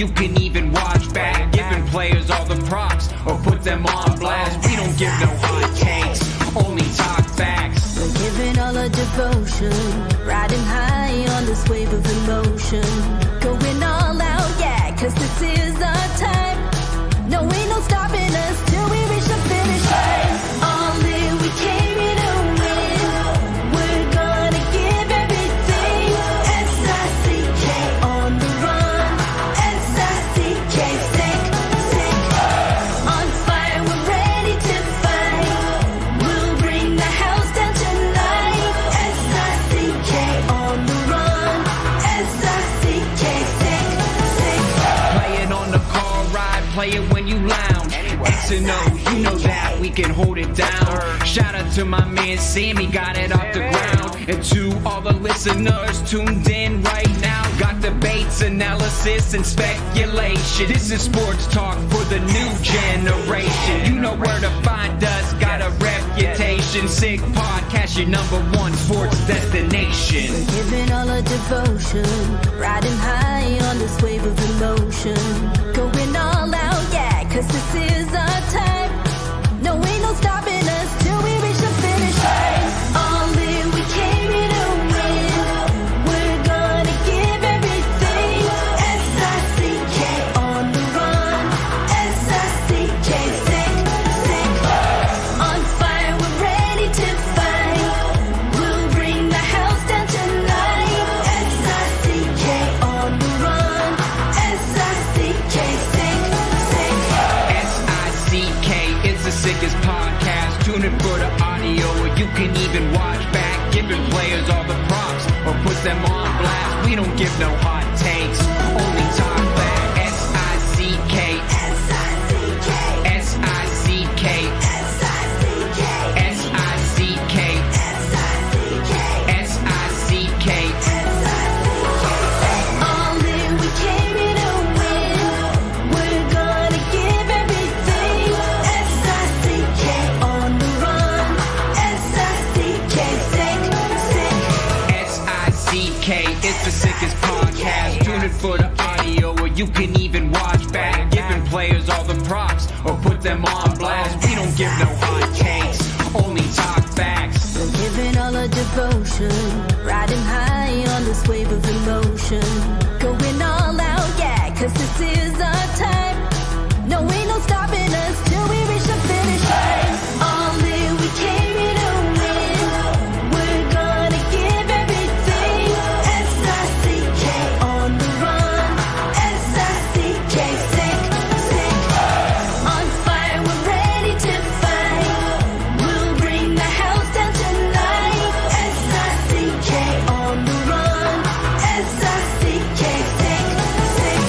you can even watch back. Giving players all the props or put them on blast. We don't give no hot takes, only talk facts. We're giving all our devotion, riding high on this wave of emotion. Going all out, yeah, cause this is our time. No, ain't no stopping us till we reach the finish line. All in, we came here to win. We're gonna give everything. S-I-C-K on the run. S-I-C-K, sick, sick. On fire, we're ready to fight. We'll bring the house down tonight. S-I-C-K on the run. S-I-C-K, sick, sick. Playing on the car ride, play it when you lounge. X and O, you know that we can hold it down. Shout out to my man Sammy, got it off the ground. And to all the listeners tuned in right now, got debates, analysis, and speculation. This is sports talk for the new generation. You know where to find us, got a reputation. Sick podcast, your #1 sports destination. We're giving all our devotion, riding high on this wave of emotion. Going all out, yeah, cause this is our time. No, ain't no stopping us till we reach the finish line. All in, we came here to win. We're gonna give everything. S-I-C-K on the run. S-I-C-K, sick, sick. On fire, we're ready to fight. We'll bring the house down tonight. S-I-C-K on the run. S-I-C-K, sick, sick. S-I-C-K is the sickest podcast. Tune in for the audio, or you can even watch back. Giving players all the props or put them on blast. We don't give no hot takes, only talk back. S-I-C-K, S-I-C-K, S-I-C-K, S-I-C-K, S-I-C-K, S-I-C-K, S-I-C-K. all in, we came here to win. We're gonna give everything. S-I-C-K on the run. S-I-C-K, sick, sick. S-I-C-K, it's the sickest podcast. Tune in for the audio, or you can even watch back. Giving players all the props or put them on blast. We don't give no hot takes, only talk facts. We're giving all our devotion, riding high on this wave of emotion. Going all out, yeah, cause this is our time. No, ain't no stopping us till we reach the finish line. All in, we came here to win. We're gonna give everything. S-I-C-K on the run. S-I-C-K, sick, sick. On fire, we're ready to fight. We'll bring the house down tonight. S-I-C-K on the run. S-I-C-K, sick, sick.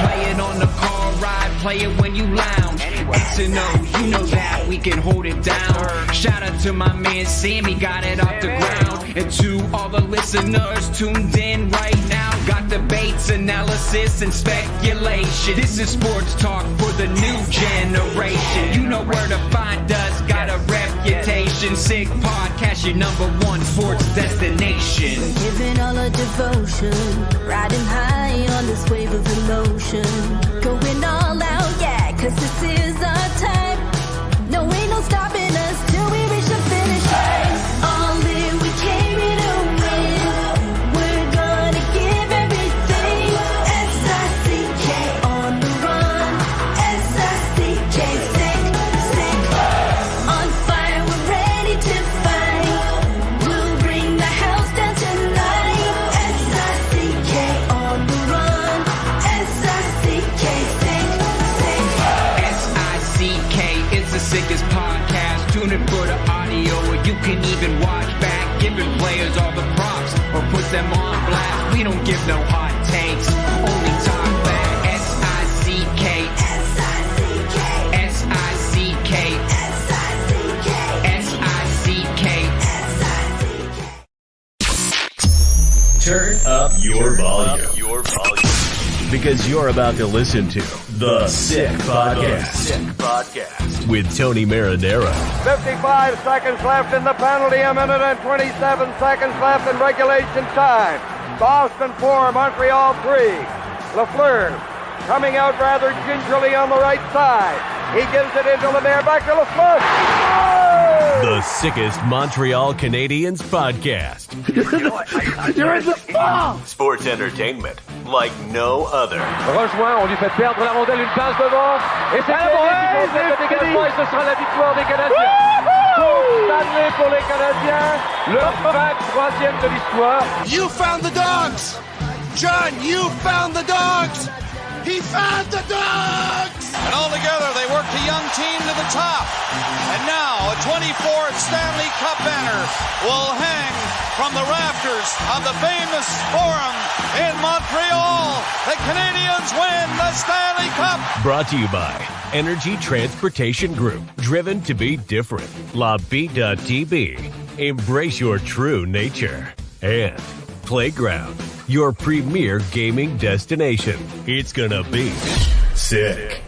Playing on the car ride, play it when you lounge. X and O, you know that we can hold it down. Shout out to my man Sammy, got it off the ground. And to all the listeners tuned in right now, got debates, analysis, and speculation. This is sports talk for the new generation. You know where to find us, got a reputation. Sick podcast, your #1 sports destination. We're giving all our devotion, riding high on this wave of emotion. Going all out, yeah, cause this is our time. No, ain't no stopping us till we reach the finish line. All in, we came here to win. We're gonna give everything. S-I-C-K on the run. S-I-C-K, sick, sick. On fire, we're ready to fight. We'll bring the house down tonight. S-I-C-K on the run. S-I-C-K, sick, sick. S-I-C-K is the sickest podcast. Tune in for the audio, or you can even watch back. Giving players all the props or put them on blast. We don't give no hot takes, only talk back. S-I-C-K, S-I-C-K, S-I-C-K, S-I-C-K, S-I-C-K. S-I-C-K. Turn up your volume. Because you're about to listen to The Sick Podcast. With Tony Marinaro. 55 seconds left in the penalty, a minute and 27 seconds left in regulation time. Boston 4, Montreal 3. Lafleur coming out rather gingerly on the right side. He gives it into Lemaire, back to Lafleur. The sickest Montreal Canadiens podcast. You're in the ball! Sports entertainment like no other. Rejoint, on lui fait perdre la rondelle, une passe devant. Et c'est le dégagement et ce sera la victoire des Canadiens. Stanley pour les Canadiens, le 23e de l'histoire. You found the dogs! John, you found the dogs! He found the dogs! And all together, they worked a young team to the top. And now, a 24th Stanley Cup banner will hang from the rafters of the famous Forum in Montreal. The Canadiens win the Stanley Cup! Brought to you by Energy Transportation Group. Driven to be different. Tibi. Embrace your true nature. And Playground, your premier gaming destination. It's gonna be sick.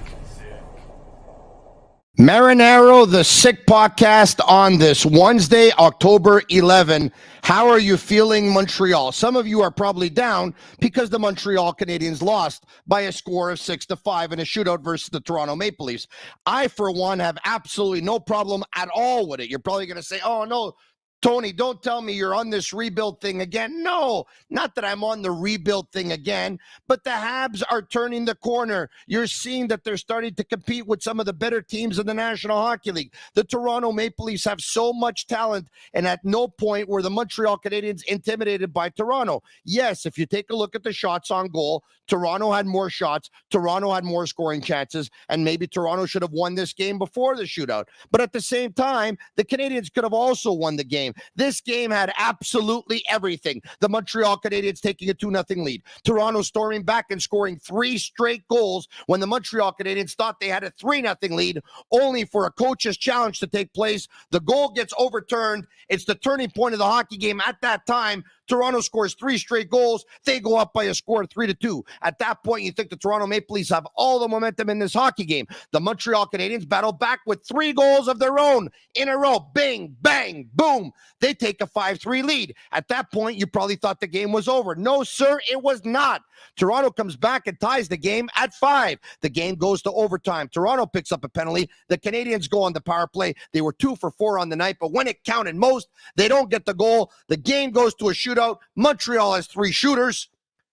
Marinaro, the Sick Podcast on this Wednesday, October 11. How are you feeling, Montreal? Some of you are probably down because the Montreal Canadiens lost by a score of 6-5 in a shootout versus the Toronto Maple Leafs. I, for one, have absolutely no problem at all with it. You're probably going to say, oh, no, Tony, don't tell me you're on this rebuild thing again. No, not that I'm on the rebuild thing again, but the Habs are turning the corner. You're seeing that they're starting to compete with some of the better teams in the National Hockey League. The Toronto Maple Leafs have so much talent, and at no point were the Montreal Canadiens intimidated by Toronto. Yes, if you take a look at the shots on goal, Toronto had more shots, Toronto had more scoring chances, and maybe Toronto should have won this game before the shootout. But at the same time, the Canadiens could have also won the game. This game had absolutely everything. The Montreal Canadiens taking a 2-0 lead. Toronto storming back and scoring 3 straight goals when the Montreal Canadiens thought they had a 3-0 lead, only for a coach's challenge to take place. The goal gets overturned. It's the turning point of the hockey game at that time. Toronto scores 3 straight goals. They go up by a score of 3-2. At that point, you think the Toronto Maple Leafs have all the momentum in this hockey game. The Montreal Canadiens battle back with 3 goals of their own in a row. Bing, bang, boom. They take a 5-3 lead. At that point, you probably thought the game was over. No, sir, it was not. Toronto comes back and ties the game at 5. The game goes to overtime. Toronto picks up a penalty. The Canadiens go on the power play. They were 2 for 4 on the night, but when it counted most, they don't get the goal. The game goes to a shootout. Montreal has 3 shooters.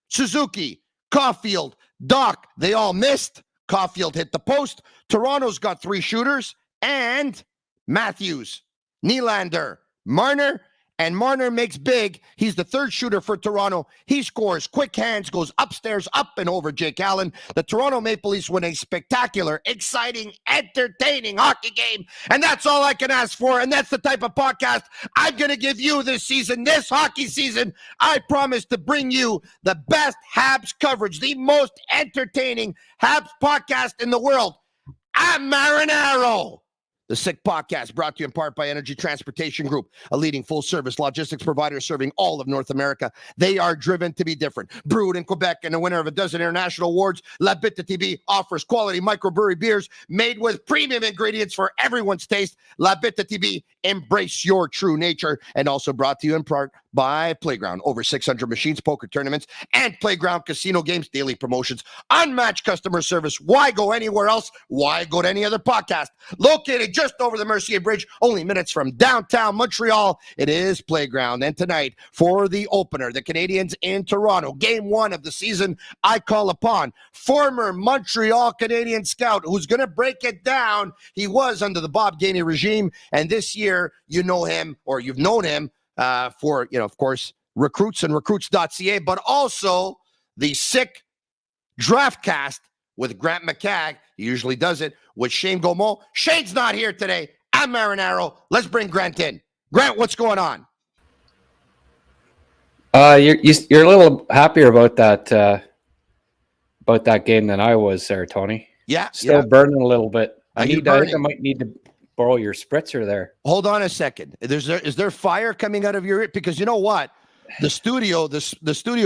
Suzuki, Caulfield, Doc, they all missed. Caulfield hit the post. Toronto's got 3 shooters. And Matthews, Nylander, Marner, and Marner makes big. He's the 3rd shooter for Toronto. He scores quick hands, goes upstairs, up and over Jake Allen. The Toronto Maple Leafs win a spectacular, exciting, entertaining hockey game. And that's all I can ask for. And that's the type of podcast I'm going to give you this season, this hockey season. I promise to bring you the best Habs coverage, the most entertaining Habs podcast in the world. I'm Marinaro. The Sick Podcast, brought to you in part by Energy Transportation Group, a leading full-service logistics provider serving all of North America. They are driven to be different. Brewed in Quebec and a winner of a dozen international awards, Bittt Tibi offers quality microbrewery beers made with premium ingredients for everyone's taste. Bittt Tibi, embrace your true nature. And also brought to you in part by Playground. Over 600 machines, poker tournaments, and Playground casino games, daily promotions, unmatched customer service. Why go anywhere else? Why go to any other podcast? Located just over the Mercier Bridge, only minutes from downtown Montreal. It is Playground. And tonight, for the opener, the Canadiens in Toronto, game 1 of the season, I call upon former Montreal Canadian scout who's going to break it down. He was under the Bob Gainey regime, and this year, you know him, or you've known him, for, of course, recruits and recruits.ca, but also the Sick Draftcast with Grant McCagg. He usually does it with Shane Gaumont. Shane's not here today. I'm Marinaro. Let's bring Grant in. Grant, what's going on? You're a little happier about that game than I was there, Tony. Yeah. Still burning a little bit. I think I might need to borrow your spritzer there. Hold on a second. Is there fire coming out of your ear? Because you know what? The studio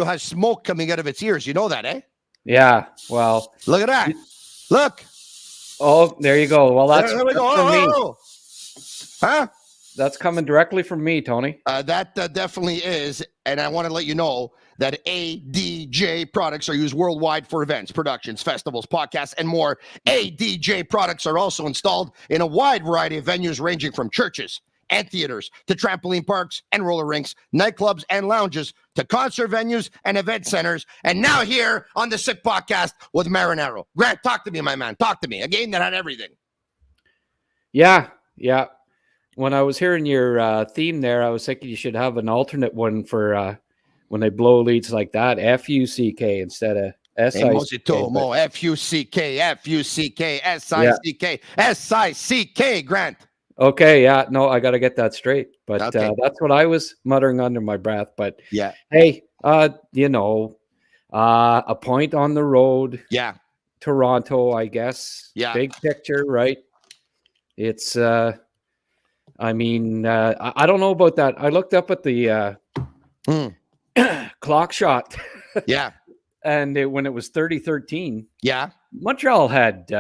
has smoke coming out of its ears. You know that, eh? Yeah. Well, look at that. Look. Oh, there you go. Well, that's there we go. for me. Huh? That's coming directly from me, Tony. That definitely is. And I want to let you know that ADJ products are used worldwide for events, productions, festivals, podcasts, and more. ADJ products are also installed in a wide variety of venues ranging from churches, amphitheaters to trampoline parks and roller rinks, nightclubs and lounges to concert venues and event centers. And now here on the Sick Podcast with Marinaro. Grant, talk to me, my man. Talk to me. A game that had everything. Yeah. When I was hearing your theme there, I was thinking you should have an alternate one for when they blow leads like that, F-U-C-K instead of S-I-C-K. F-U-C-K, F-U-C-K, S-I-C-K, S-I-C-K, Grant. Okay, yeah, no, I got to get that straight. But Okay. That's what I was muttering under my breath. But yeah, hey, a point on the road. Yeah. Toronto, I guess. Yeah. Big picture, right? It's, I don't know about that. I looked up at the clock shot. Yeah. And when it was 30-13. Yeah. Montreal had...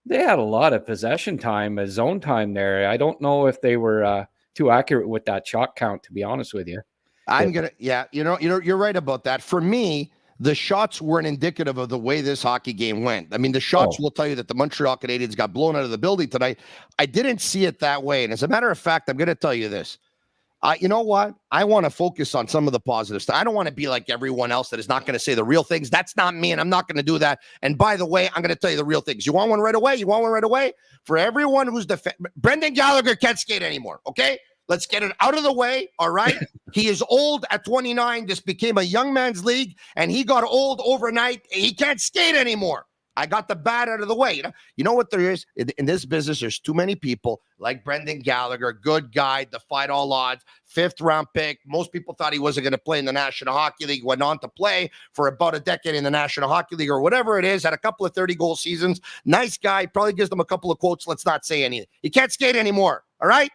they had a lot of possession time, zone time there. I don't know if they were too accurate with that shot count, to be honest with you. You're right about that. For me, the shots weren't indicative of the way this hockey game went. I mean, the shots will tell you that the Montreal Canadiens got blown out of the building tonight. I didn't see it that way. And as a matter of fact, I'm going to tell you this. You know what? I want to focus on some of the positives. I don't want to be like everyone else that is not going to say the real things. That's not me, and I'm not going to do that. And by the way, I'm going to tell you the real things. You want one right away? For everyone who's Brendan Gallagher can't skate anymore, okay? Let's get it out of the way, all right? He is old at 29. This became a young man's league, and he got old overnight. He can't skate anymore. I got the bad out of the way. You know what there is? In this business, there's too many people like Brendan Gallagher, good guy, defied all odds, 5th-round pick. Most people thought he wasn't going to play in the National Hockey League, went on to play for about a decade in the National Hockey League or whatever it is, had a couple of 30-goal seasons. Nice guy, probably gives them a couple of quotes. Let's not say anything. He can't skate anymore, all right?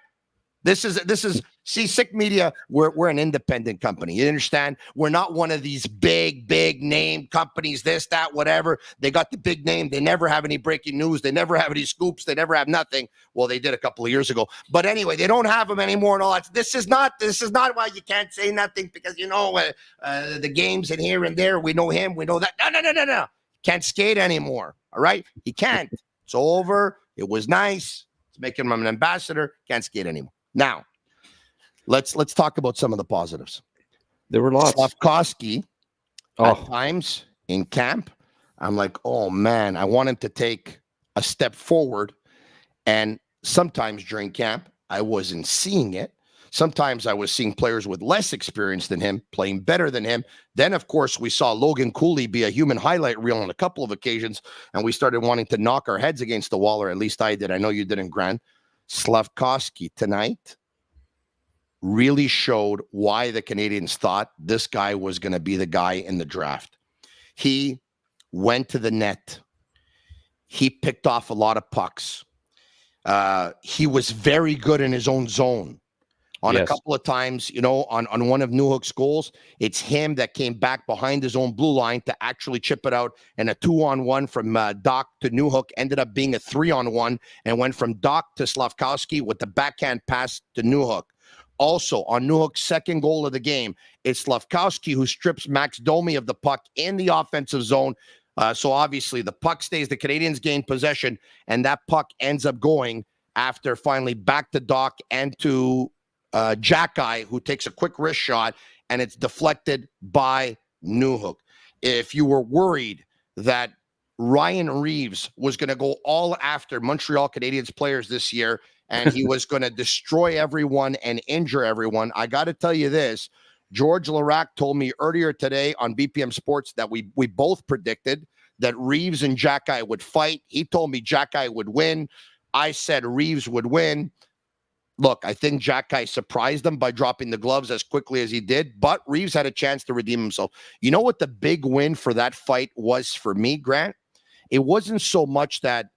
This is Sick Media. We're an independent company. You understand? We're not one of these big name companies, this, that, whatever. They got the big name. They never have any breaking news. They never have any scoops. They never have nothing. Well, they did a couple of years ago. But anyway, they don't have them anymore and all that. This is not why you can't say nothing because, the games and here and there, we know him, we know that. No. Can't skate anymore. All right? He can't. It's over. It was nice. It's making him an ambassador. Can't skate anymore. Now, let's talk about some of the positives. There were lots. Slafkovsky, at times in camp, I'm like, oh man, I want him to take a step forward. And sometimes during camp, I wasn't seeing it. Sometimes I was seeing players with less experience than him playing better than him. Then, of course, we saw Logan Cooley be a human highlight reel on a couple of occasions, and we started wanting to knock our heads against the wall, or at least I did. I know you didn't, Grant. Slafkovsky tonight really showed why the Canadiens thought this guy was going to be the guy in the draft. He went to the net. He picked off a lot of pucks. He was very good in his own zone. On a couple of times, on one of Newhook's goals, it's him that came back behind his own blue line to actually chip it out. And a 2-on-1 from Doc to Newhook ended up being a 3-on-1 and went from Doc to Slafkovsky with the backhand pass to Newhook. Also, on Newhook's second goal of the game, it's Slafkovsky who strips Max Domi of the puck in the offensive zone. So obviously the puck stays, the Canadiens gain possession, and that puck ends up going after finally back to Doc and to Xhekaj, who takes a quick wrist shot, and it's deflected by Newhook. If you were worried that Ryan Reaves was going to go all after Montreal Canadiens players this year, and he was going to destroy everyone and injure everyone, I got to tell you this. George Larac told me earlier today on BPM Sports that we both predicted that Reaves and Xhekaj would fight. He told me Xhekaj would win. I said Reaves would win. Look, I think Xhekaj surprised him by dropping the gloves as quickly as he did, but Reaves had a chance to redeem himself. You know what the big win for that fight was for me, Grant? It wasn't so much that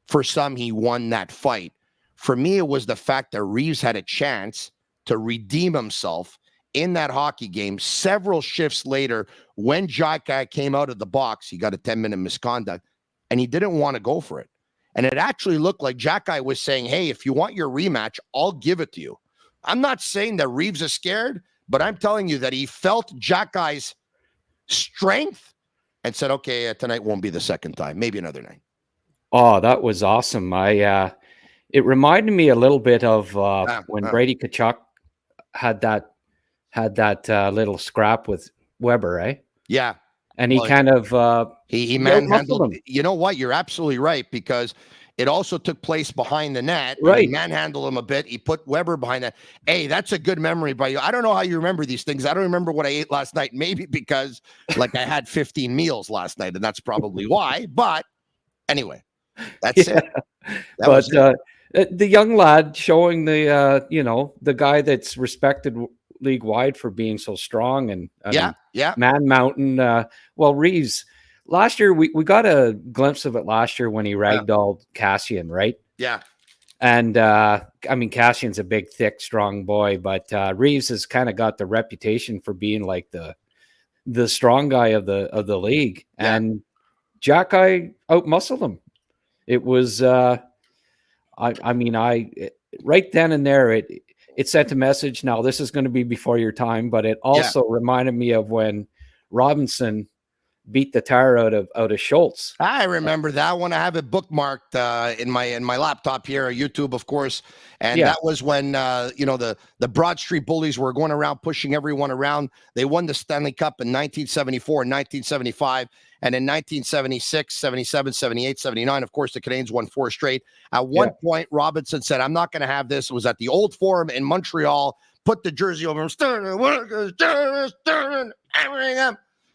for some he won that fight. For me, it was the fact that Reaves had a chance to redeem himself in that hockey game several shifts later when Xhekaj came out of the box. He got a 10-minute misconduct, and he didn't want to go for it. And it actually looked like Xhekaj was saying, hey, if you want your rematch, I'll give it to you. I'm not saying that Reaves is scared, but I'm telling you that he felt Xhekaj's strength and said, okay, tonight won't be the second time, maybe another night. Oh, that was awesome. It reminded me a little bit of when Brady Tkachuk had that little scrap with Weber, right? Yeah. And he kind of he manhandled him. You know what? You're absolutely right, because it also took place behind the net. Right. He manhandled him a bit. He put Weber behind that. Hey, that's a good memory by you. I don't know how you remember these things. I don't remember what I ate last night. Maybe because like I had 15 meals last night, and that's probably why. But anyway, that's it. The young lad showing the guy that's respected league wide for being so strong and Man Mountain. Well, Reaves last year we got a glimpse of it last year when he ragdolled Kassian, right? Yeah. And I mean, Cassian's a big, thick, strong boy, but Reaves has kind of got the reputation for being like the strong guy of the league, and Xhekaj outmuscled him. It was right then and there it sent a message. Now this is going to be before your time, but it also reminded me of when Robinson beat the tire out of Schultz. I remember that one. I have it bookmarked in my laptop here, YouTube, of course. And that was when the Broad Street Bullies were going around pushing everyone around. They won the Stanley Cup in 1974 and 1975. And in 1976, 77, 78, 79, of course, the Canadiens won 4 straight. At one point, Robinson said, I'm not going to have this. It was at the Old Forum in Montreal. Put the jersey over him.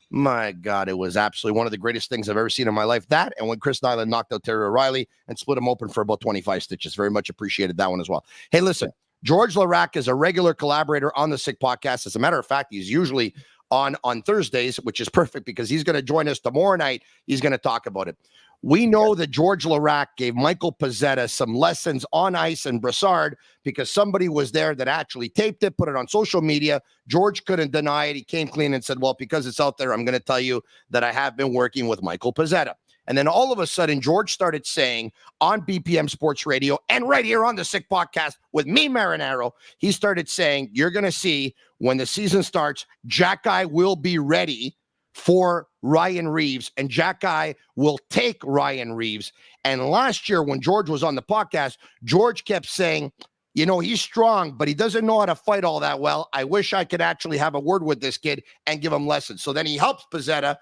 My God, it was absolutely one of the greatest things I've ever seen in my life. That, and when Chris Nyland knocked out Terry O'Reilly and split him open for about 25 stitches. Very much appreciated that one as well. Hey, listen, George Larac is a regular collaborator on the Sick Podcast. As a matter of fact, he's usually on Thursdays, which is perfect because he's going to join us tomorrow night. He's going to talk about it. We know that George Larac gave Michael Pezzetta some lessons on ice and Brassard because somebody was there that actually taped it, put it on social media. George couldn't deny it. He came clean and said, well, because it's out there, I'm going to tell you that I have been working with Michael Pezzetta. And then all of a sudden, George started saying on BPM Sports Radio and right here on the Sick Podcast with me, Marinaro, he started saying, you're going to see when the season starts, Xhekaj will be ready for Ryan Reaves, and Xhekaj will take Ryan Reaves. And last year, when George was on the podcast, George kept saying, he's strong, but he doesn't know how to fight all that well. I wish I could actually have a word with this kid and give him lessons. So then he helps Pezzetta.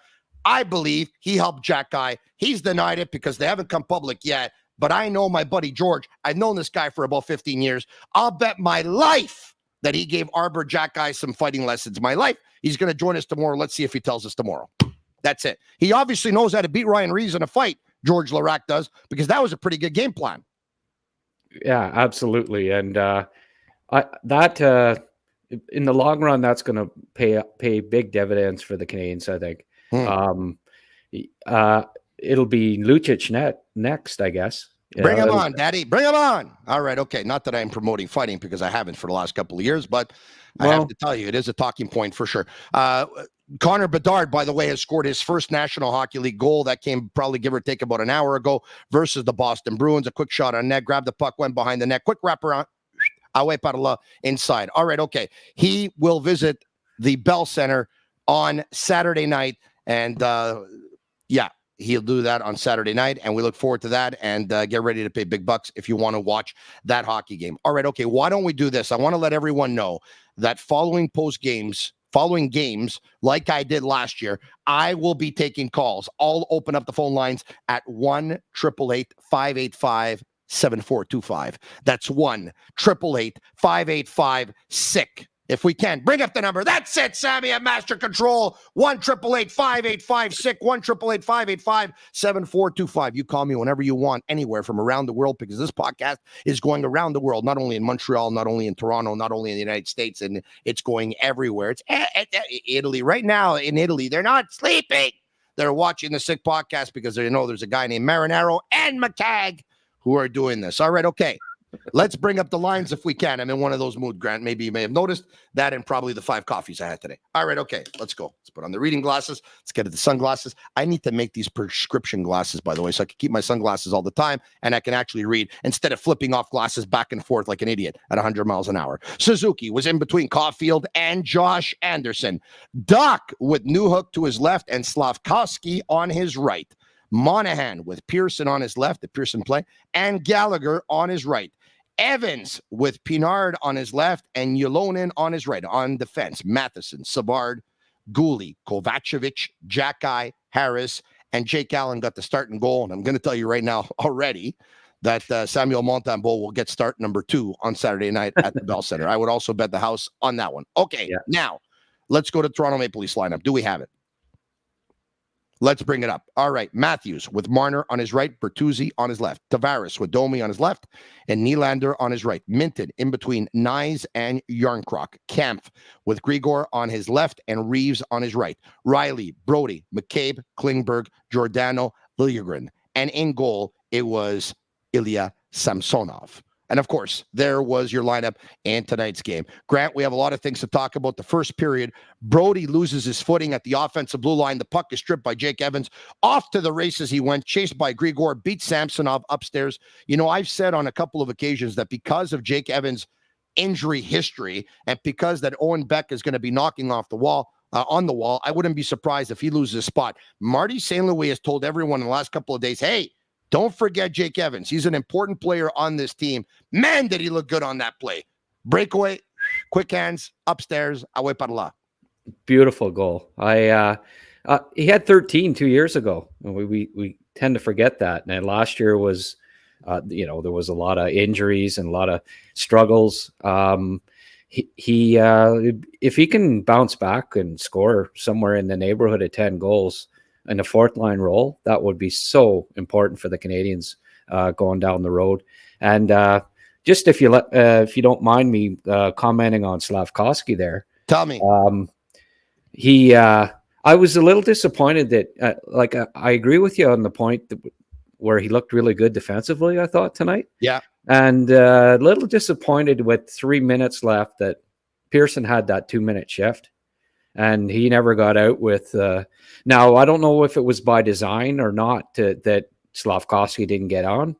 I believe he helped Xhekaj. He's denied it because they haven't come public yet. But I know my buddy George. I've known this guy for about 15 years. I'll bet my life that he gave Arber Xhekaj some fighting lessons. My life. He's going to join us tomorrow. Let's see if he tells us tomorrow. That's it. He obviously knows how to beat Ryan Reaves in a fight. George Larac does, because that was a pretty good game plan. Yeah, absolutely. And in the long run, that's going to pay big dividends for the Canadiens, I think. It'll be Lucic next, I guess. Bring him on, Daddy. Bring him on. All right. Okay. Not that I'm promoting fighting because I haven't for the last couple of years, but I have to tell you, it is a talking point for sure. Connor Bedard, by the way, has scored his first National Hockey League goal. That came probably give or take about an hour ago versus the Boston Bruins. A quick shot on net, grabbed the puck, went behind the net, quick wraparound, away Padula inside. All right. Okay. He will visit the Bell Center on Saturday night. And he'll do that on Saturday night, and we look forward to that, and get ready to pay big bucks if you want to watch that hockey game. All right, okay, why don't we do this? I want to let everyone know that following games, like I did last year, I will be taking calls. I'll open up the phone lines at 1-888-585-7425. That's 1-888-585-SICK. If we can, bring up the number. That's it, Sammy at Master Control. 1-888-585-SICK, 1-888-585-7425. You call me whenever you want, anywhere from around the world, because this podcast is going around the world, not only in Montreal, not only in Toronto, not only in the United States, and it's going everywhere. It's Italy. Right now in Italy, they're not sleeping. They're watching the Sick Podcast because they know there's a guy named Marinaro and McCagg who are doing this. All right, okay. Let's bring up the lines if we can. I'm in one of those mood, Grant. Maybe you may have noticed that and probably the 5 coffees I had today. All right, okay, let's go. Let's put on the reading glasses. Let's get to the sunglasses. I need to make these prescription glasses, by the way, so I can keep my sunglasses all the time and I can actually read instead of flipping off glasses back and forth like an idiot at 100 miles an hour. Suzuki was in between Caulfield and Josh Anderson. Doc with Newhook to his left and Slafkovsky on his right. Monahan with Pearson on his left, the Pearson play, and Gallagher on his right. Evans with Pinard on his left and Yolonen on his right. On defense, Matheson, Savard, Gouli, Kovacevic, Xhekaj, Harris, and Jake Allen got the start and goal. And I'm going to tell you right now already that Samuel Montembeault will get start number 2 on Saturday night at the Bell Center. I would also bet the house on that one. Okay, Now let's go to Toronto Maple Leafs lineup. Do we have it? Let's bring it up. All right. Matthews with Marner on his right, Bertuzzi on his left, Tavares with Domi on his left, and Nylander on his right. Minton in between Nyes and Yarncroc. Kampf with Grigor on his left and Reaves on his right. Riley, Brody, McCabe, Klingberg, Giordano, Liljegren. And in goal, it was Ilya Samsonov. And of course, there was your lineup in tonight's game. Grant, we have a lot of things to talk about. The first period, Brody loses his footing at the offensive blue line. The puck is stripped by Jake Evans. Off to the races he went, chased by Grigor, beat Samsonov upstairs. You know, I've said on a couple of occasions that because of Jake Evans' injury history and because that Owen Beck is going to be knocking off the wall, on the wall, I wouldn't be surprised if he loses his spot. Marty St. Louis has told everyone in the last couple of days, hey, don't forget Jake Evans. He's an important player on this team. Man, did he look good on that play. Breakaway, quick hands, upstairs, away para lá. Beautiful goal. He had 13 2 years ago. We tend to forget that. And last year was, there was a lot of injuries and a lot of struggles. If he can bounce back and score somewhere in the neighborhood of 10 goals, in a fourth line role, that would be so important for the Canadiens going down the road. And just if you don't mind me commenting on Slafkovsky there, tell me. I was a little disappointed that, I agree with you on the point where he looked really good defensively, I thought, tonight. Yeah. And a little disappointed with 3 minutes left that Pearson had that 2-minute shift. And he never got out with. Now, I don't know if it was by design or not that Slafkovsky didn't get on.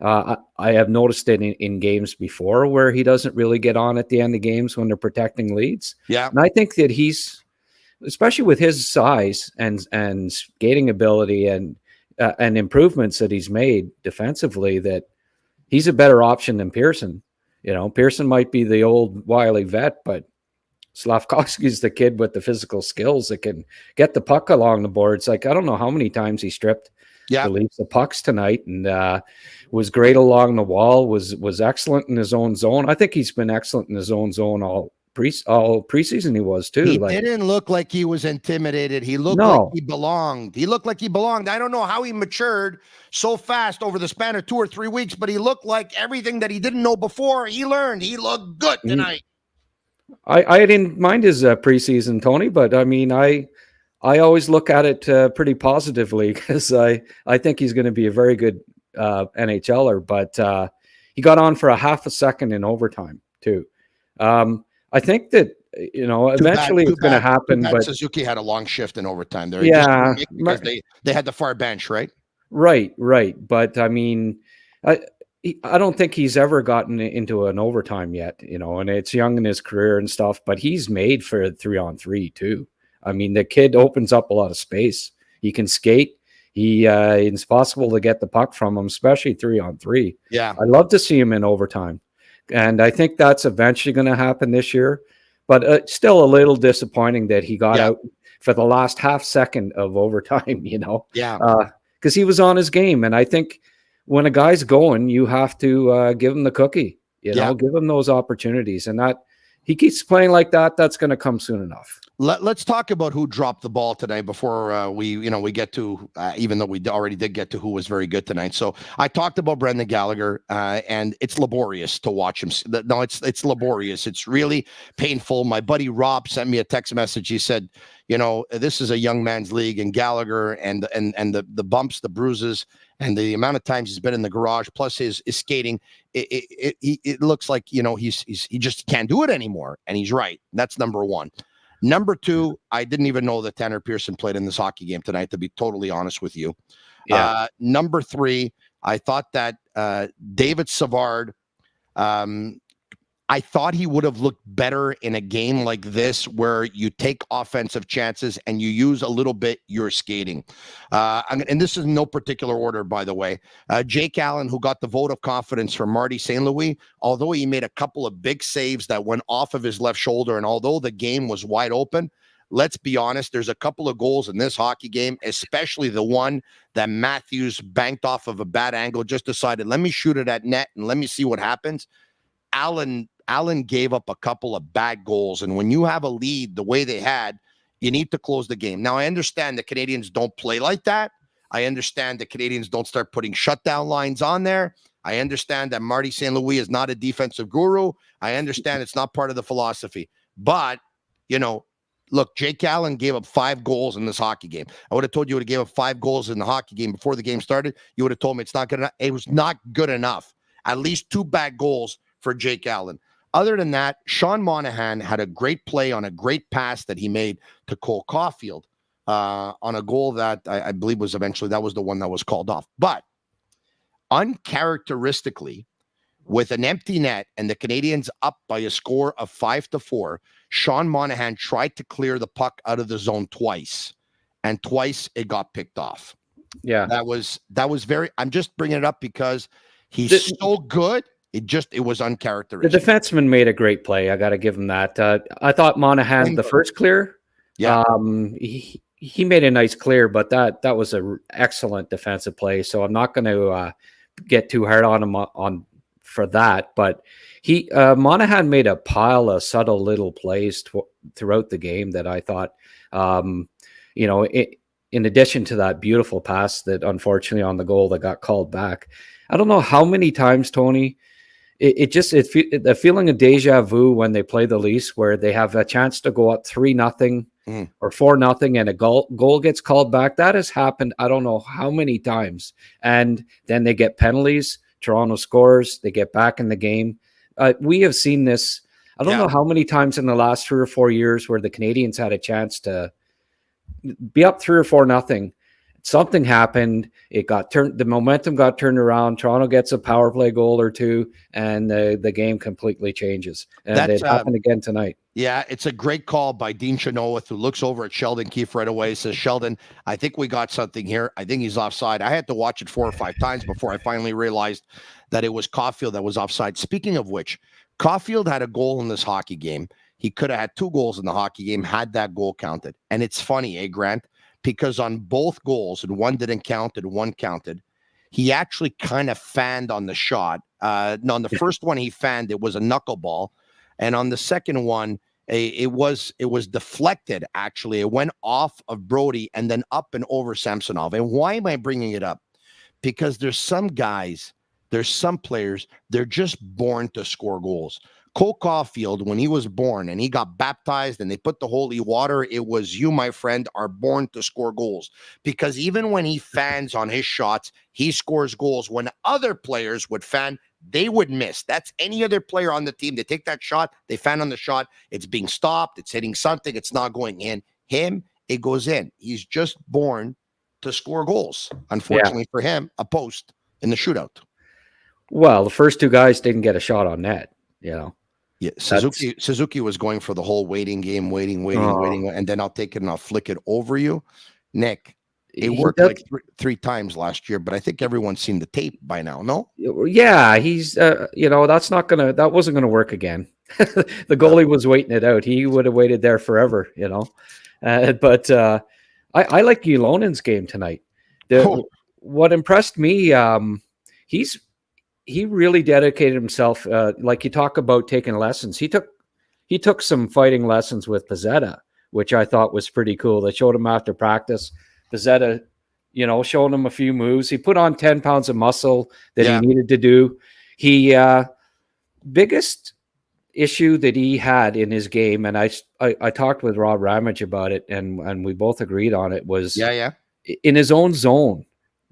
I have noticed it in games before where he doesn't really get on at the end of games when they're protecting leads. Yeah. And I think that he's, especially with his size and skating ability and improvements that he's made defensively, that he's a better option than Pearson. You know, Pearson might be the old wily vet, but Slafkovsky's the kid with the physical skills that can get the puck along the boards. Like, I don't know how many times he stripped the Leafs the pucks tonight, and was great along the wall, was excellent in his own zone. I think he's been excellent in his own zone all preseason. He was too. He didn't look like he was intimidated. He looked like he belonged. I don't know how he matured so fast over the span of 2 or 3 weeks, but he looked like everything that he didn't know before. He learned. He looked good tonight. I didn't mind his preseason, Tony, but I mean, I always look at it pretty positively because I think he's going to be a very good NHLer, but he got on for a half a second in overtime too. I think that, eventually it's going to happen. But Suzuki had a long shift in overtime there. Yeah. Because they had the far bench, right? Right. But I mean, I don't think he's ever gotten into an overtime yet, and it's young in his career and stuff, but he's made for 3-on-3 too. I mean, the kid opens up a lot of space. He can skate. It's possible to get the puck from him, especially 3-on-3. Yeah. I'd love to see him in overtime. And I think that's eventually going to happen this year, but still a little disappointing that he got out for the last half second of overtime, Yeah. Because he was on his game. And I think when a guy's going, you have to give him the cookie, give him those opportunities, and that he keeps playing like that. That's going to come soon enough. Let's talk about who dropped the ball tonight before we get to, even though we already did get to who was very good tonight. So I talked about Brendan Gallagher, and it's laborious to watch him. No, it's laborious. It's really painful. My buddy Rob sent me a text message. He said, this is a young man's league, and Gallagher and the bumps, the bruises, and the amount of times he's been in the garage, plus his skating, it looks like, he just can't do it anymore. And he's right. That's number one. Number two, I didn't even know that Tanner Pearson played in this hockey game tonight, to be totally honest with you. Yeah. Number three, I thought that David Savard, I thought he would have looked better in a game like this where you take offensive chances and you use a little bit your skating. And this is no particular order, by the way. Jake Allen, who got the vote of confidence from Marty St. although he made a couple of big saves that went off of his left shoulder, and although the game was wide open, let's be honest, there's a couple of goals in this hockey game, especially the one that Matthews banked off of a bad angle, just decided, let me shoot it at net and let me see what happens. Allen gave up a couple of bad goals, and when you have a lead the way they had, you need to close the game. Now, I understand the Canadiens don't play like that. I understand the Canadiens don't start putting shutdown lines on there. I understand that Marty St. Louis is not a defensive guru. I understand it's not part of the philosophy. But, look, Jake Allen gave up 5 goals in this hockey game. I would have told you would have gave up 5 goals in the hockey game before the game started. You would have told me it's not good enough. It was not good enough. At least 2 bad goals for Jake Allen. Other than that, Sean Monahan had a great play on a great pass that he made to Cole Caulfield on a goal that I believe was eventually, that was the one that was called off. But uncharacteristically, with an empty net and the Canadiens up by a score of 5-4, Sean Monahan tried to clear the puck out of the zone twice, and twice it got picked off. Yeah. That was very, I'm just bringing it up because he's so good. It was uncharacteristic. The defenseman made a great play. I got to give him that. I thought Monahan, the first clear, he made a nice clear, but that was an excellent defensive play. So I'm not going to get too hard on him for that. But Monahan made a pile of subtle little plays throughout the game that I thought, in addition to that beautiful pass that unfortunately on the goal that got called back. I don't know how many times, Tony, the feeling of deja vu when they play the Leafs, where they have a chance to go up 3-0 or 4-0 and a goal gets called back. That has happened, I don't know how many times. And then they get penalties. Toronto scores. They get back in the game. We have seen this. I don't know how many times in the last 3 or 4 years where the Canadiens had a chance to be up 3 or 4-0. Something happened. It got turned. The momentum got turned around. Toronto gets a power play goal or two, and the game completely changes. And it happened again tonight. Yeah, it's a great call by Dean Chenoweth, who looks over at Sheldon Keefe right away. Says, Sheldon, I think we got something here. I think he's offside. I had to watch it 4 or 5 times before I finally realized that it was Caulfield that was offside. Speaking of which, Caulfield had a goal in this hockey game. He could have had 2 goals in the hockey game had that goal counted. And it's funny, Grant? Because on both goals, and one didn't count and one counted, he actually kind of fanned on the shot. No, on the first one he fanned, it was a knuckleball. And on the second one, it was deflected, actually. It went off of Brody and then up and over Samsonov. And why am I bringing it up? Because there's some guys, there's some players, they're just born to score goals. Cole Caulfield, when he was born and he got baptized and they put the holy water, it was, you, my friend, are born to score goals. Because even when he fans on his shots, he scores goals. When other players would fan, they would miss. That's any other player on the team. They take that shot, they fan on the shot, it's being stopped, it's hitting something, it's not going in. Him, it goes in. He's just born to score goals. Unfortunately for him, a post in the shootout. Well, the first 2 guys didn't get a shot on net, Yeah, Suzuki was going for the whole waiting game, waiting, and then I'll take it and I'll flick it over you. Nick, it worked like 3 times last year, but I think everyone's seen the tape by now, no? Yeah, he's, that wasn't going to work again. The goalie was waiting it out. He would have waited there forever, But I like Yolonen's game tonight. What impressed me, he really dedicated himself. Like you talk about taking lessons. He took some fighting lessons with Pizzetta, which I thought was pretty cool. They showed him after practice. Pizzetta, showing him a few moves. He put on 10 pounds of muscle that he needed to do. He issue that he had in his game, and I talked with Rob Ramage about it, and we both agreed on it, was in his own zone,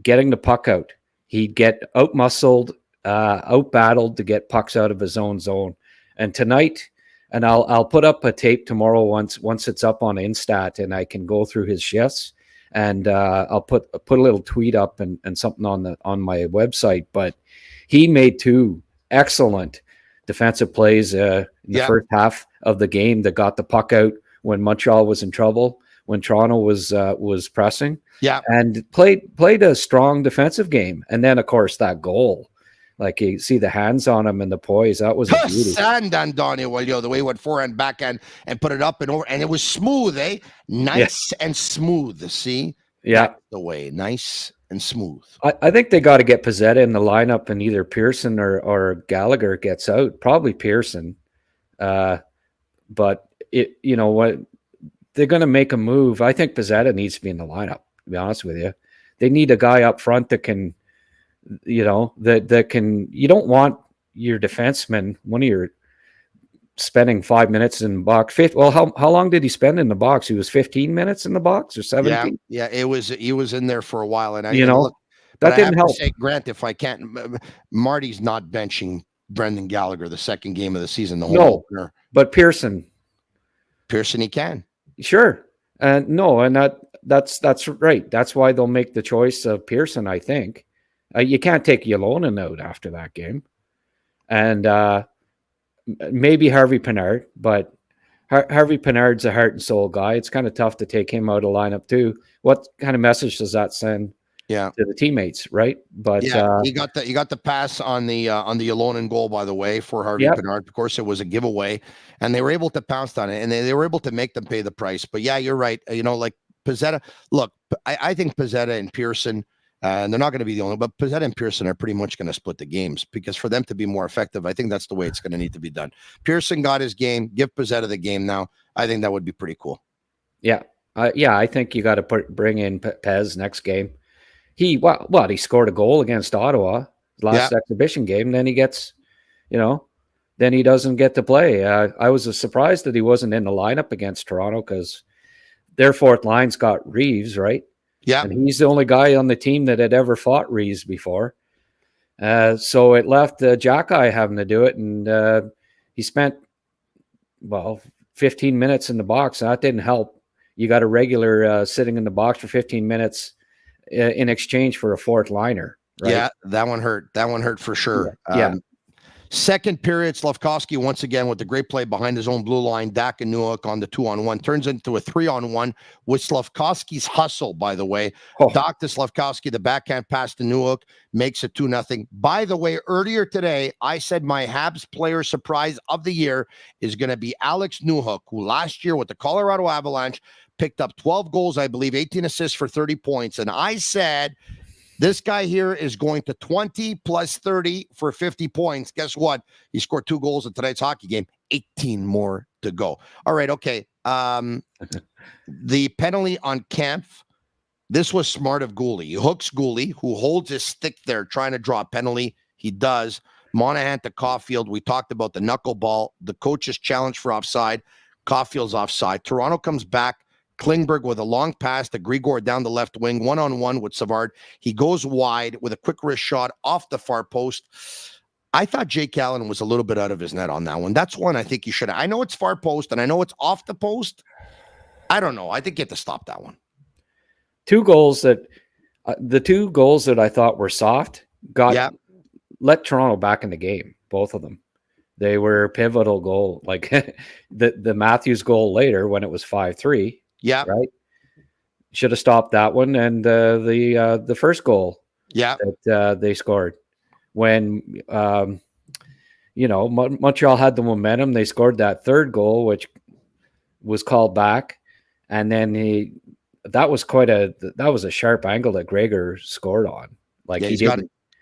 getting the puck out. He'd get out-muscled, out-battled to get pucks out of his own zone. And tonight, and I'll put up a tape tomorrow once it's up on Instat, and I can go through his shifts, and I'll put a little tweet up and something on my website. But he made 2 excellent defensive plays in the first half of the game that got the puck out when Montreal was in trouble, when Toronto was pressing. And played a strong defensive game. And then, of course, that goal. Like, you see the hands on him and the poise. That was a beauty. Sand on Donnie, the way he went forehand, backhand, and put it up and over. And it was smooth, eh? Nice and smooth, see? Yeah. That's the way. Nice and smooth. I think they got to get Pizzetta in the lineup, and either Pearson or Gallagher gets out. Probably Pearson. But, what? They're going to make a move. I think Pizzetta needs to be in the lineup, to be honest with you. They need a guy up front that can, that can, you don't want your defenseman, one of your spending 5 minutes in the box. Well, how long did he spend in the box? He was 15 minutes in the box or 17? Yeah, he was in there for a while. And that didn't help. Grant, if I can't, Marty's not benching Brendan Gallagher the second game of the season. Opener. But Pearson he can. Sure. And that's right. That's why they'll make the choice of Pearson, I think. You can't take Ylonen out after that game. And maybe Harvey Pinard, but Harvey Pinard's a heart and soul guy. It's kind of tough to take him out of lineup too. What kind of message does that send to the teammates, right? But you got the pass on the Ylonen goal, by the way, for Harvey Pinard. Of course, it was a giveaway, and they were able to pounce on it, and they were able to make them pay the price. But yeah, you're right. Like Pizzetta. Look, I think Pizzetta and Pearson, and they're not going to be the only, but Pizzetta and Pearson are pretty much going to split the games, because for them to be more effective, I think that's the way it's going to need to be done. Pearson got his game. Give Pizzetta the game now. I think that would be pretty cool. Yeah. I think you got to bring in Pez next game. He scored a goal against Ottawa last exhibition game. Then he gets, then he doesn't get to play. I was surprised that he wasn't in the lineup against Toronto, because their fourth line's got Reaves, right? Yeah. And he's the only guy on the team that had ever fought Reaves before. So it left Xhekaj having to do it. And he spent, 15 minutes in the box. And that didn't help. You got a regular sitting in the box for 15 minutes in exchange for a fourth liner. Right? Yeah, that one hurt. That one hurt for sure. Yeah. Second period, Slafkovsky once again with the great play behind his own blue line. Dak and Newhook on the 2-on-1 turns into a 3-on-1 with Slafkovsky's hustle, by the way. Dak to Slafkovsky, the backhand pass to Newhook makes it 2-0. By the way, earlier today, I said my Habs player surprise of the year is going to be Alex Newhook, who last year with the Colorado Avalanche picked up 12 goals, I believe, 18 assists for 30 points. And I said, this guy here is going to 20 plus 30 for 50 points. Guess what? He scored 2 goals in tonight's hockey game. 18 more to go. All right, okay. The penalty on Kampf, this was smart of Gooley. He hooks Gooley, who holds his stick there trying to draw a penalty. He does. Monahan to Caulfield. We talked about the knuckleball. The coach's challenge for offside. Caulfield's offside. Toronto comes back. Klingberg with a long pass to Grigor down the left wing, 1-on-1 with Savard. He goes wide with a quick wrist shot off the far post. I thought Jake Allen was a little bit out of his net on that one. That's one I think you should. I know it's far post and I know it's off the post. I don't know. I think you have to stop that one. 2 goals that the 2 goals that I thought were soft let Toronto back in the game. Both of them. They were pivotal goal. Like the Matthews goal later when it was 5-3. Yeah. Right. Should have stopped that one. And the first goal that they scored when, Montreal had the momentum. They scored that third goal, which was called back. And then that was a sharp angle that Gregor scored on. Like he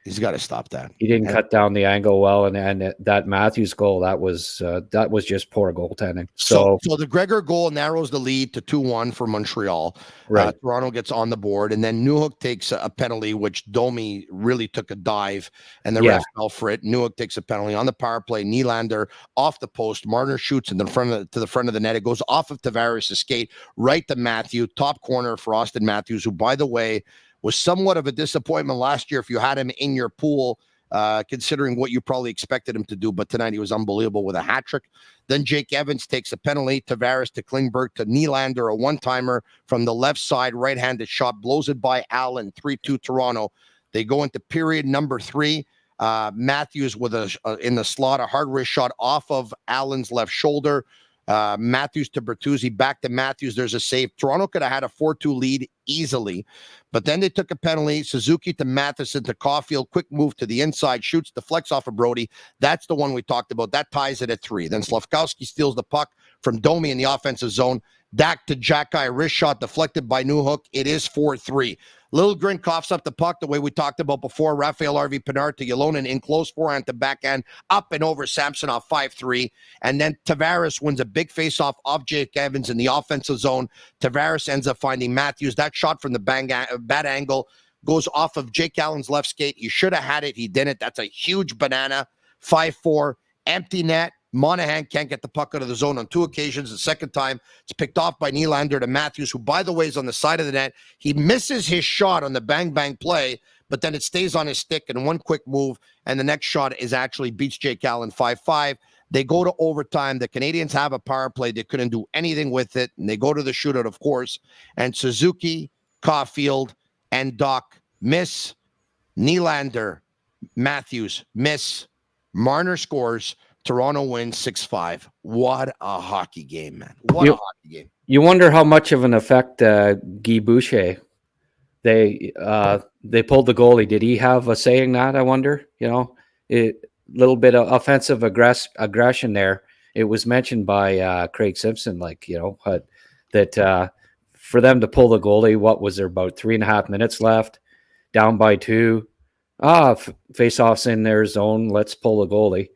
He's got to stop that. He didn't cut down the angle well, and that Matthews goal, that was just poor goaltending. So the Gregor goal narrows the lead to 2-1 for Montreal. Right. Toronto gets on the board, and then Newhook takes a penalty, which Domi really took a dive, and the ref fell for it. Newhook takes a penalty on the power play. Nylander off the post. Marner shoots in the front of the net. It goes off of Tavares' skate right to Matthew, top corner for Austin Matthews, who, by the way, was somewhat of a disappointment last year if you had him in your pool, considering what you probably expected him to do. But tonight he was unbelievable with a hat trick. Then Jake Evans takes a penalty. Tavares to Klingberg to Nylander, a one-timer from the left side, right-handed shot, blows it by Allen, 3-2 Toronto. They go into period number 3. Matthews with in the slot, a hard wrist shot off of Allen's left shoulder. Matthews to Bertuzzi, back to Matthews. There's a save. Toronto could have had a 4-2 lead easily, but then they took a penalty. Suzuki to Matheson to Caulfield. Quick move to the inside, shoots, deflects off of Brody. That's the one we talked about. That ties it at 3. Then Slafkovsky steals the puck from Domi in the offensive zone. Dak to Xhekaj, wrist shot deflected by Newhook. It is 4-3. Liljegren coughs up the puck the way we talked about before. Raphael Harvey Pinard to Ylonen in close, forehand to backhand, up and over Samsonov, 5-3. And then Tavares wins a big faceoff off Jake Evans in the offensive zone. Tavares ends up finding Matthews. That shot from the bad angle goes off of Jake Allen's left skate. He should have had it. He didn't. That's a huge banana. 5-4. Empty net. Monahan can't get the puck out of the zone on 2 occasions. The second time, it's picked off by Nylander to Matthews, who, by the way, is on the side of the net. He misses his shot on the bang-bang play, but then it stays on his stick in one quick move, and the next shot is actually beats Jake Allen 5-5. They go to overtime. The Canadiens have a power play. They couldn't do anything with it, and they go to the shootout, of course. And Suzuki, Caulfield, and Doc miss. Nylander, Matthews miss. Marner scores. Toronto wins 6-5. What a hockey game, man. What a hockey game. You wonder how much of an effect Guy Boucher, they pulled the goalie. Did he have a say in that, I wonder? You know, a little bit of offensive aggression there. It was mentioned by Craig Simpson, like, you know, that for them to pull the goalie, what was there, about 3.5 minutes left, down by 2. Face-offs in their zone, let's pull the goalie.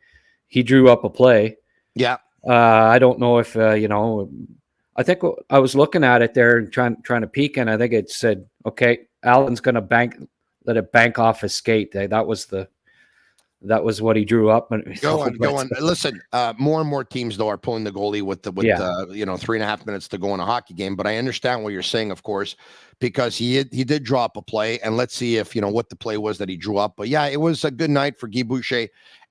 He drew up a play. Yeah. I don't know if, you know, I think I was looking at it there and trying to peek, and I think it said, okay, Allen's going to let it bank off his skate. That was what he drew up. Go on. Listen, more and more teams, though, are pulling the goalie with 3.5 minutes to go in a hockey game. But I understand what you're saying, of course, because he did draw up a play, and let's see if, you know, what the play was that he drew up. But yeah, it was a good night for Guy Boucher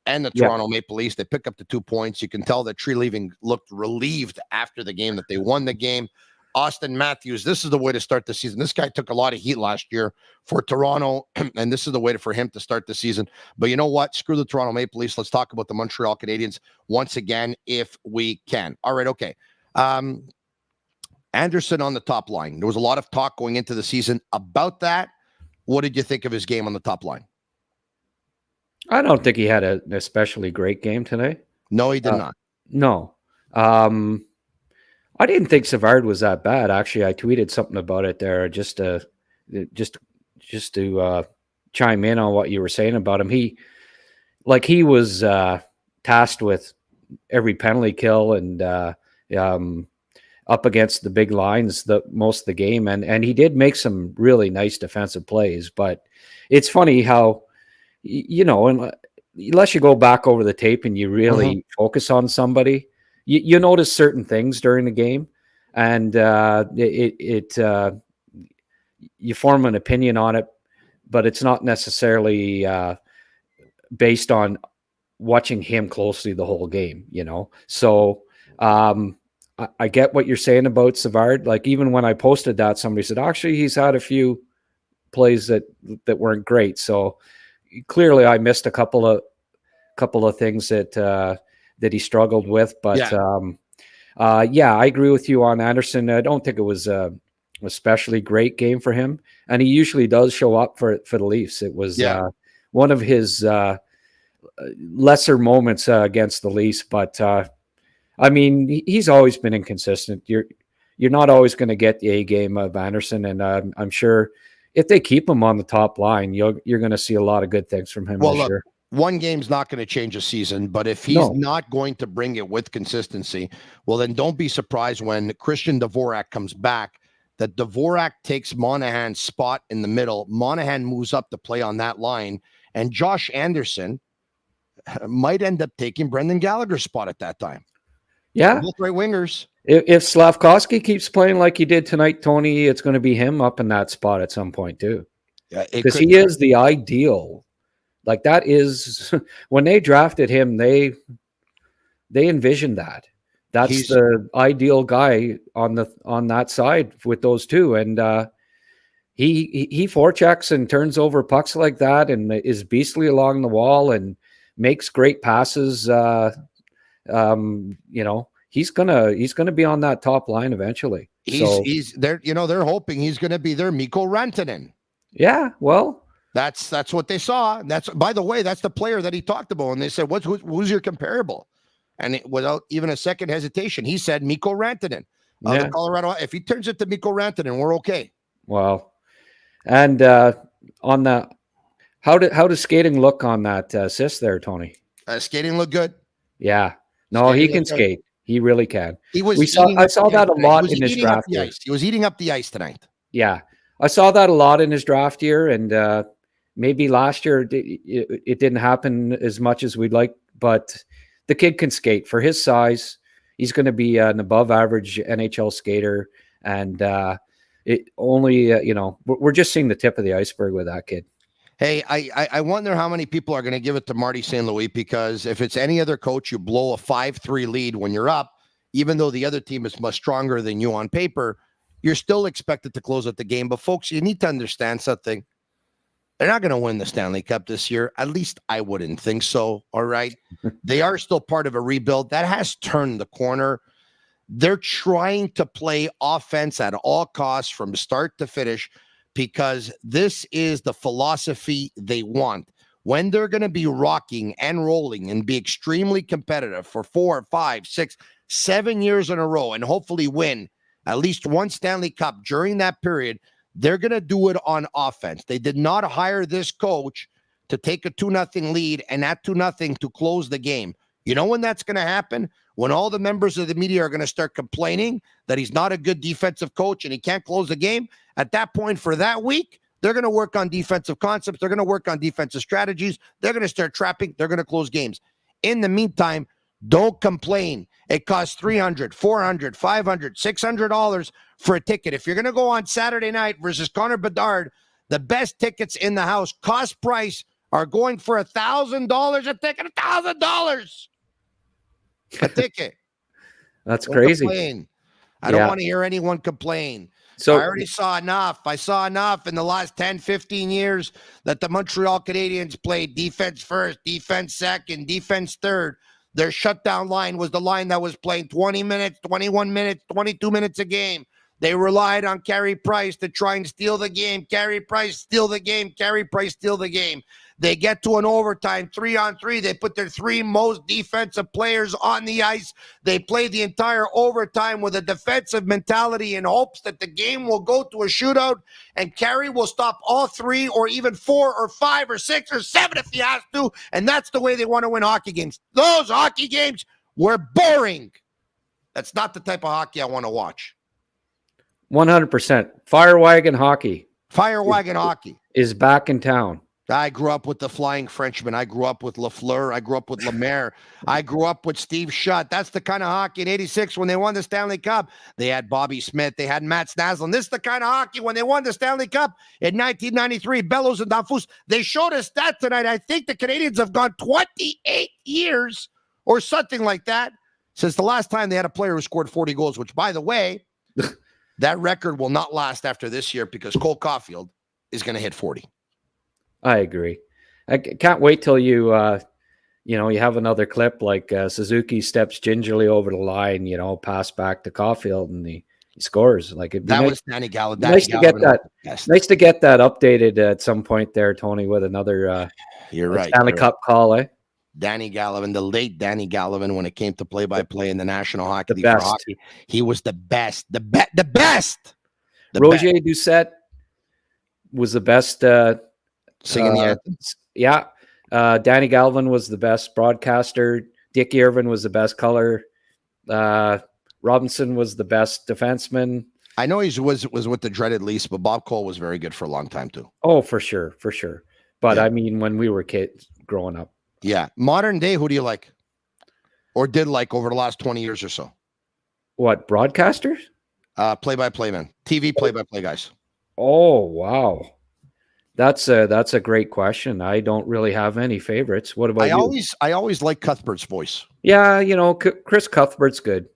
and the Toronto Maple Leafs. They pick up the 2 points. You can tell that Tree Leaving looked relieved after the game, that they won the game. Austin Matthews, this is the way to start the season. This guy took a lot of heat last year for Toronto, and this is the way for him to start the season. But you know what? Screw the Toronto Maple Leafs. Let's talk about the Montreal Canadiens once again, if we can. All right, okay. Anderson on the top line. There was a lot of talk going into the season about that. What did you think of his game on the top line? I don't think he had an especially great game today. No, he did not. No. I didn't think Savard was that bad. Actually, I tweeted something about it there just to chime in on what you were saying about him. He was tasked with every penalty kill and up against the big lines most of the game, and he did make some really nice defensive plays. But it's funny how, you know, unless you go back over the tape and you really focus on somebody, you notice certain things during the game, and you form an opinion on it, but it's not necessarily based on watching him closely the whole game, you know? So I get what you're saying about Savard. Like, even when I posted that, somebody said, actually, he's had a few plays that weren't great. So clearly I missed a couple of things that he struggled with, but I agree with you on Anderson. I don't think it was a especially great game for him, and he usually does show up for the Leafs. It was one of his lesser moments against the Leafs, but I mean, he's always been inconsistent. You're not always going to get the A game of Anderson, and I'm sure if they keep him on the top line, you're going to see a lot of good things from him this year. One game's not going to change a season, but if he's not going to bring it with consistency, well, then don't be surprised when Christian Dvorak comes back, that Dvorak takes Monahan's spot in the middle. Monahan moves up to play on that line, and Josh Anderson might end up taking Brendan Gallagher's spot at that time. Yeah. Both right wingers. If Slafkovsky keeps playing like he did tonight, Tony, it's going to be him up in that spot at some point too. Yeah, because he is the ideal. Like that is when they drafted him, they envisioned that. He's the ideal guy on that side with those two, and he forechecks and turns over pucks like that, and is beastly along the wall and makes great passes. He's gonna be on that top line eventually. He's there. They're hoping he's gonna be their Mikko Rantanen. Yeah, well. That's what they saw. That's, by the way, that's the player that he talked about. And they said, who's your comparable? And without even a second hesitation, he said Mikko Rantanen. The Colorado. If he turns it to Mikko Rantanen, we're okay. Well, and on the how does skating look on that assist there, Tony? Skating look good. Yeah, no, he can skate. He really can. I saw that a lot in his draft year. He was eating up the ice tonight. Yeah, I saw that a lot in his draft year, and maybe last year it didn't happen as much as we'd like, but the kid can skate for his size. He's going to be an above average NHL skater. And we're just seeing the tip of the iceberg with that kid. Hey, I wonder how many people are going to give it to Marty St. Louis, because if it's any other coach, you blow a 5-3 lead when you're up, even though the other team is much stronger than you on paper, you're still expected to close out the game. But folks, you need to understand something. They're not going to win the Stanley Cup this year. At least I wouldn't think so. All right. They are still part of a rebuild that has turned the corner. They're trying to play offense at all costs from start to finish, because this is the philosophy they want. When they're going to be rocking and rolling and be extremely competitive for 4, 5, 6, 7 years in a row, and hopefully win at least one Stanley Cup during that period, they're going to do it on offense. They did not hire this coach to take a 2-0 lead and that 2-0 to close the game. You know when that's going to happen? When all the members of the media are going to start complaining that he's not a good defensive coach and he can't close the game. At that point, for that week, they're going to work on defensive concepts. They're going to work on defensive strategies. They're going to start trapping. They're going to close games. In the meantime, don't complain. It costs $300, $400, $500, $600 for a ticket. If you're going to go on Saturday night versus Connor Bedard, the best tickets in the house, cost price, are going for $1,000 a ticket. $1,000 a ticket. That's Don't crazy. Complain. I don't want to hear anyone complain. So I already saw enough. I saw enough in the last 10, 15 years that the Montreal Canadiens played defense first, defense second, defense third. Their shutdown line was the line that was playing 20 minutes, 21 minutes, 22 minutes a game. They relied on Carey Price to try and steal the game. Carey Price, steal the game. Carey Price, steal the game. They get to an overtime, 3-on-3. They put their 3 most defensive players on the ice. They play the entire overtime with a defensive mentality in hopes that the game will go to a shootout and Carey will stop all 3 or even 4 or 5 or 6 or 7 if he has to. And that's the way they want to win hockey games. Those hockey games were boring. That's not the type of hockey I want to watch. 100%. Fire wagon hockey. Fire wagon hockey is back in town. I grew up with the Flying Frenchman. I grew up with Lafleur. I grew up with Lemaire. I grew up with Steve Shutt. That's the kind of hockey in '86 when they won the Stanley Cup. They had Bobby Smith. They had Matt Snaslin. This is the kind of hockey when they won the Stanley Cup in 1993. Bellows and Danfus. They showed us that tonight. I think the Canadiens have gone 28 years or something like that since the last time they had a player who scored 40 goals, which, by the way, that record will not last after this year because Cole Caulfield is going to hit 40. I agree. I can't wait till you have another clip like Suzuki steps gingerly over the line, pass back to Caulfield and he scores. Like was Danny Gallagher. Nice to get that. Nice to get that updated at some point there, Tony, with another. You're right. Stanley Cup call, eh? Danny Gallivan, the late Danny Gallivan, when it came to play-by-play in the National Hockey League for hockey, he was the best. The best. Roger Doucette. was the best. Singing the anthem. Yeah. Danny Galvin was the best broadcaster. Dick Irvin was the best color. Robinson was the best defenseman. I know he was with the dreaded Leafs, but Bob Cole was very good for a long time too. Oh, for sure. But Yeah. I mean, when we were kids growing up. Yeah. Modern day, who do you like? Or did like over the last 20 years or so? What, broadcasters? Play-by-play men. TV play-by-play guys. Oh, wow. That's a great question. I don't really have any favorites. What about you? I always like Cuthbert's voice. Yeah, you know, Chris Cuthbert's good.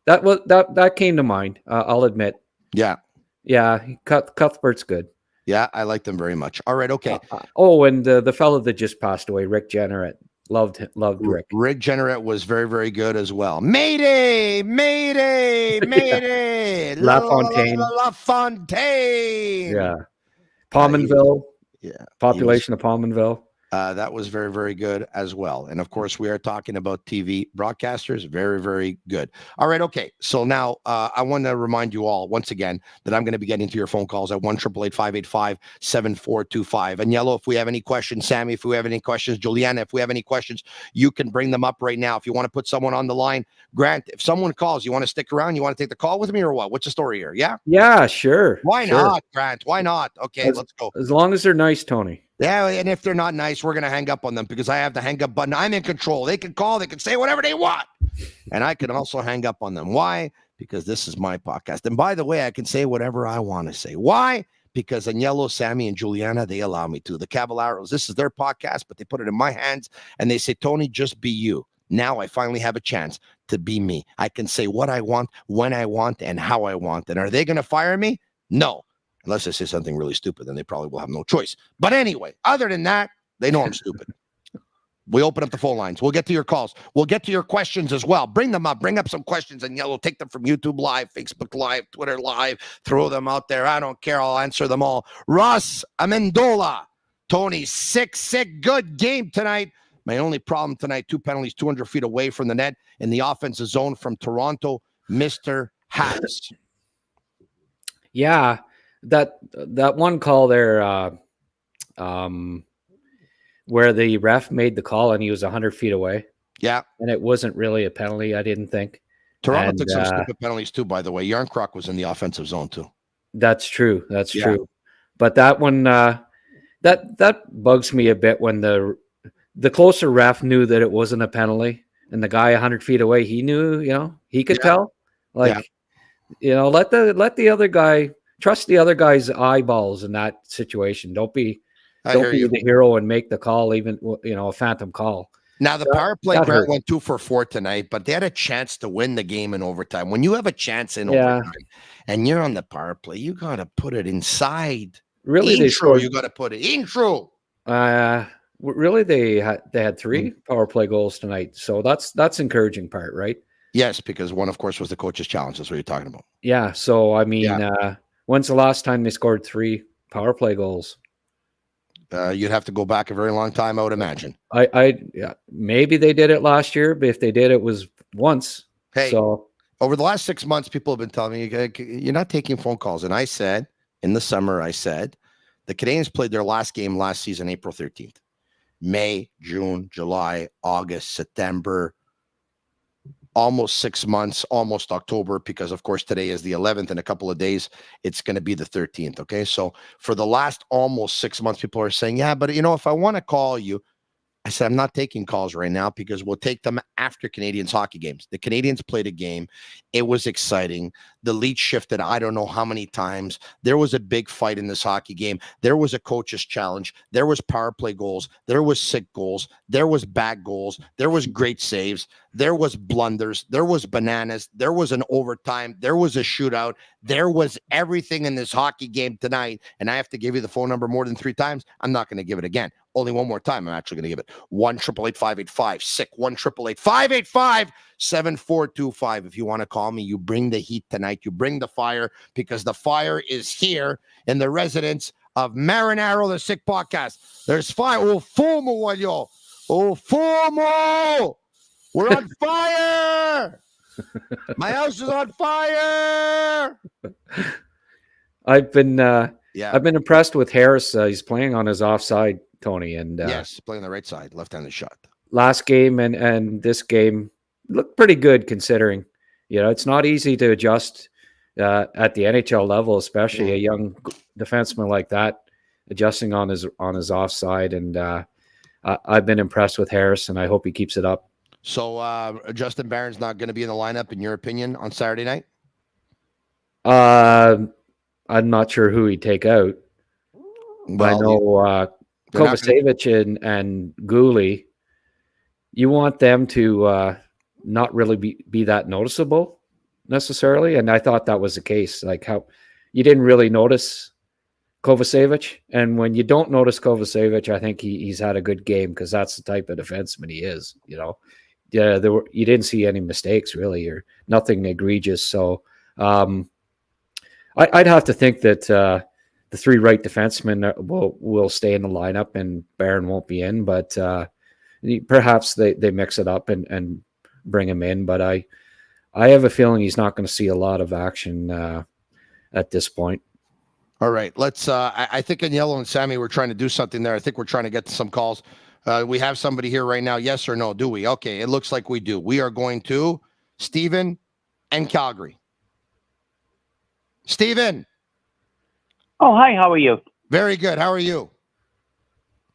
That came to mind. I'll admit. Yeah. Yeah, Cuthbert's good. Yeah, I like them very much. All right, okay. And the fellow that just passed away, Rick Jenneret, loved Rick. Rick Jenneret was very, very good as well. Mayday, Mayday, Mayday. LaFontaine. LaFontaine. Yeah. Pominville. Yeah. Population of Pominville. That was very, very good as well. And of course, we are talking about TV broadcasters. Very, very good. All right. Okay. So now I want to remind you all once again that I'm going to be getting to your phone calls at 1-888-585-7425. And Yellow, if we have any questions, Sammy, if we have any questions, Juliana, if we have any questions, you can bring them up right now. If you want to put someone on the line, Grant, if someone calls, you want to stick around? You want to take the call with me or what? What's the story here? Yeah? Yeah, sure. Why not, Grant? Why not? Okay, let's go. As long as they're nice, Tony. Yeah, and if they're not nice, we're going to hang up on them because I have the hang up button. I'm in control. They can call. They can say whatever they want. And I can also hang up on them. Why? Because this is my podcast. And by the way, I can say whatever I want to say. Why? Because Agnello, Sammy, and Juliana, they allow me to. The Caballeros, this is their podcast, but they put it in my hands. And they say, Tony, just be you. Now I finally have a chance to be me. I can say what I want, when I want, and how I want. And are they going to fire me? No. Unless I say something really stupid, then they probably will have no choice. But anyway, other than that, they know I'm stupid. We open up the phone lines. We'll get to your calls. We'll get to your questions as well. Bring them up. Bring up some questions, and Yellow, take them from YouTube Live, Facebook Live, Twitter Live. Throw them out there. I don't care. I'll answer them all. Ross Amendola. Tony, sick, good game tonight. My only problem tonight, 2 penalties, 200 feet away from the net in the offensive zone from Toronto, Mr. Habs. Yeah. That one call there, where the ref made the call and he was 100 feet away. Yeah. And it wasn't really a penalty, I didn't think. Toronto took some stupid penalties too, by the way. Yarncroc was in the offensive zone too. That's true. That's true. But that one, that bugs me a bit when the closer ref knew that it wasn't a penalty and the guy 100 feet away, he knew, he could tell. Let the other guy, trust the other guy's eyeballs in that situation. Don't be the hero and make the call, even a phantom call. Now the power play Grant went 2 for 4 tonight, but they had a chance to win the game in overtime. When you have a chance in overtime and you're on the power play, you got to put it inside. Really, you got to put it intro. Really, they had 3 power play goals tonight, so that's encouraging part, right? Yes, because one, of course, was the coach's challenge. That's what you're talking about. Yeah. So I mean. When's the last time they scored 3 power play goals? You'd have to go back a very long time, I would imagine. Maybe they did it last year, but if they did, it was once. Hey, so over the last 6 months, people have been telling me you're not taking phone calls. And I said in the summer, the Canadiens played their last game last season, April 13th. May, June, July, August, September, almost 6 months, almost October, because of course today is the 11th. In a couple of days, it's going to be the 13th. Okay. So for the last almost 6 months, people are saying, yeah, but if I want to call you, I said, I'm not taking calls right now because we'll take them after Canadiens hockey games. The Canadiens played a game. It was exciting. The lead shifted I don't know how many times. There was a big fight in this hockey game. There was a coach's challenge. There was power play goals. There was sick goals. There was bad goals. There was great saves. There was blunders. There was bananas. There was an overtime. There was a shootout. There was everything in this hockey game tonight. And I have to give you the phone number more than 3 times. I'm not going to give it again. Only one more time. I'm actually going to give it 1-888-585-SICK, 1-888-585-7425. If you want to call me, you bring the heat tonight. You bring the fire, because the fire is here in the residence of Marinaro, the Sick Podcast. There's fire. Oh, FOMO, Walyo. Oh, FOMO. We're on fire. My house is on fire. I've been impressed with Harris. He's playing on his offside, Tony, and yes, playing the right side, left-handed shot. Last game and this game looked pretty good considering. It's not easy to adjust at the NHL level, especially a young defenseman like that adjusting on his offside. And I've been impressed with Harris, and I hope he keeps it up. So Justin Barron's not going to be in the lineup, in your opinion, on Saturday night? I'm not sure who he'd take out. Well, I know Kovacevic and Goulet. You want them to not really be that noticeable necessarily, and I thought that was the case. Like how you didn't really notice Kovacevic, and when you don't notice Kovacevic, I think he's had a good game because that's the type of defenseman he is. You didn't see any mistakes really or nothing egregious. So I'd have to think that the three right defensemen will stay in the lineup and Barron won't be in, but perhaps they mix it up and bring him in. But I have a feeling he's not going to see a lot of action at this point. All right, let's. I think in Yellow and Sammy, we're trying to do something there. I think we're trying to get to some calls. We have somebody here right now. Yes or no? Do we? Okay, it looks like we do. We are going to Stephen and Calgary. Stephen. Oh, hi. How are you? Very good. How are you?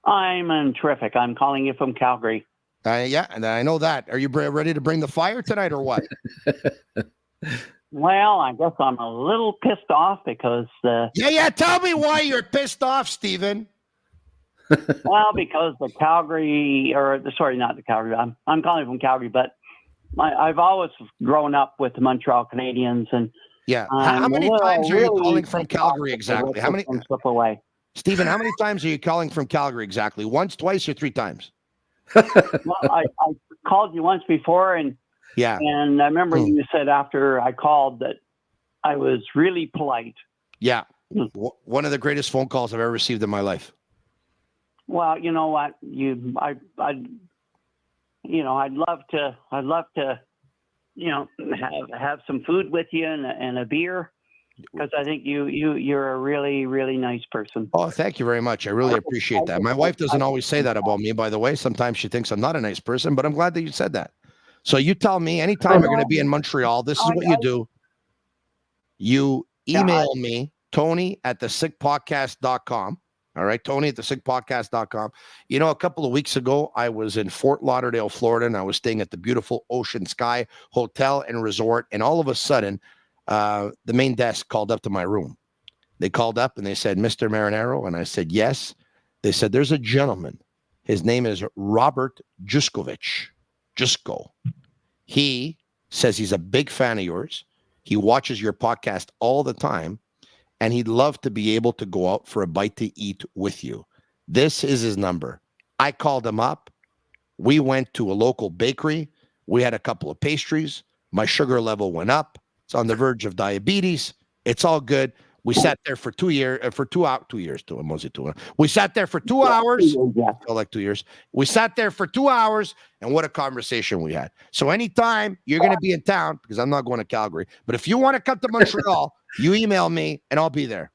I'm terrific. I'm calling you from Calgary. Yeah, and I know that. Are you ready to bring the fire tonight or what? Well, I guess I'm a little pissed off because... Yeah. Tell me why you're pissed off, Stephen. Well, because the Calgary... Sorry, not the Calgary. I'm calling from Calgary, but I've always grown up with the Montreal Canadiens. And yeah. How many times are you calling from Calgary exactly? How many? Slip away. Stephen, how many times are you calling from Calgary exactly? Once, twice, or three times? Well, I called you once before, and yeah, and I remember you said after I called that I was really polite. Yeah, one of the greatest phone calls I've ever received in my life. Well, you know what, I'd love to, have some food with you and a beer. Because I think you're a really, really nice person. Oh, thank you very much. I really appreciate that. My wife doesn't always say that about me, by the way. Sometimes she thinks I'm not a nice person, but I'm glad that you said that. So you tell me anytime you're going to be in Montreal, this is what you do. You email me, Tony at thesickpodcast.com. All right, Tony at thesickpodcast.com. You know, a couple of weeks ago, I was in Fort Lauderdale, Florida, and I was staying at the beautiful Ocean Sky Hotel and Resort, and all of a sudden, the main desk called up to my room. They called up and they said, Mr. Marinaro. And I said, yes. They said, there's a gentleman. His name is Robert Xhekaj. He says he's a big fan of yours. He watches your podcast all the time. And he'd love to be able to go out for a bite to eat with you. This is his number. I called him up. We went to a local bakery. We had a couple of pastries. My sugar level went up. It's on the verge of diabetes. It's all good. We sat there for 2 years, We sat there for 2 hours. Like 2 years. We sat there for 2 hours, and what a conversation we had. So anytime you're going to be in town, because I'm not going to Calgary, but if you want to come to Montreal, you email me, and I'll be there.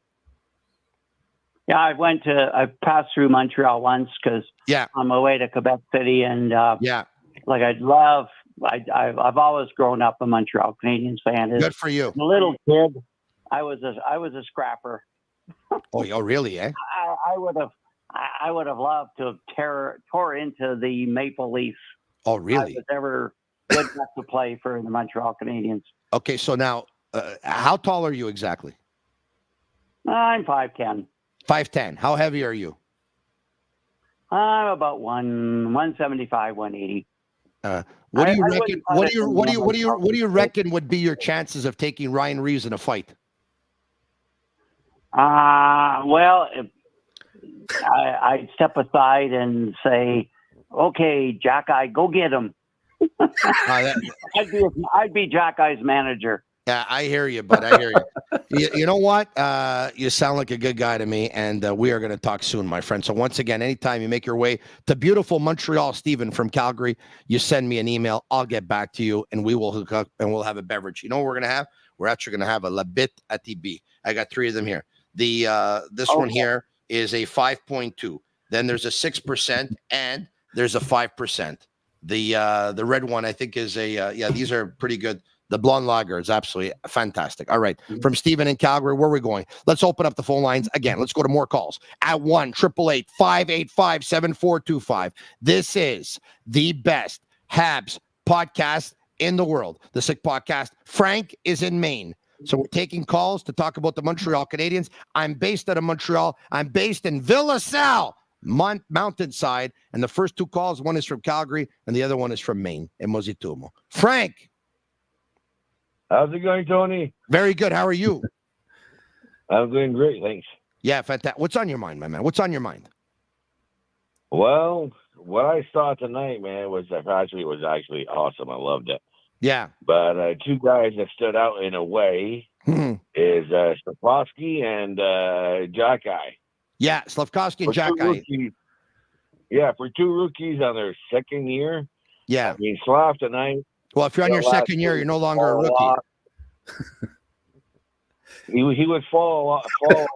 Yeah, I passed through Montreal once because I'm away to Quebec City, and I've always grown up a Montreal Canadiens fan. Good for you. As a little kid, I was a scrapper. Oh, really? Eh? I would have loved to have tore into the Maple Leafs. Oh, really? I was ever good enough to play for the Montreal Canadiens. Okay, so now, how tall are you exactly? I'm 5'10". 5'10". How heavy are you? I'm about 175, 180. What do you reckon would be your chances of taking Ryan Reaves in a fight? Well, I'd step aside and say, "Okay, Xhekaj, go get him." I'd be Xhekaj's manager. Yeah, I hear you, but I hear you. You know what? You sound like a good guy to me, and we are going to talk soon, my friend. So once again, anytime you make your way to beautiful Montreal, Stephen from Calgary, you send me an email. I'll get back to you, and we will hook up, and we'll have a beverage. You know what we're going to have? We're actually going to have a La Bittt at Tibi. I got 3 of them here. This one here is a 5.2. Then there's a 6%, and there's a 5%. The red one, I think, is a these are pretty good. The blonde lager is absolutely fantastic. All right. From Stephen in Calgary, where are we going? Let's open up the phone lines again. Let's go to more calls at 1-888-585-7425. This is the best Habs podcast in the world, the Sick Podcast. Frank is in Maine. So we're taking calls to talk about the Montreal Canadiens. I'm based out of Montreal. I'm based in Ville Sal, Mountainside. And the first 2 calls, one is from Calgary and the other one is from Maine, in Mositumo. Frank. How's it going, Tony? Very good. How are you? I'm doing great, thanks. Yeah, fantastic. What's on your mind, my man? What's on your mind? Well, what I saw tonight, man, was actually awesome. I loved it. Yeah. But 2 guys that stood out in a way is Slafkovsky and Xhekaj. Yeah, Slafkovsky and Xhekaj. Yeah, for 2 rookies on their second year. Yeah. I mean, Slav tonight. Well, if you're on your second year, you're no longer a rookie. He would fall a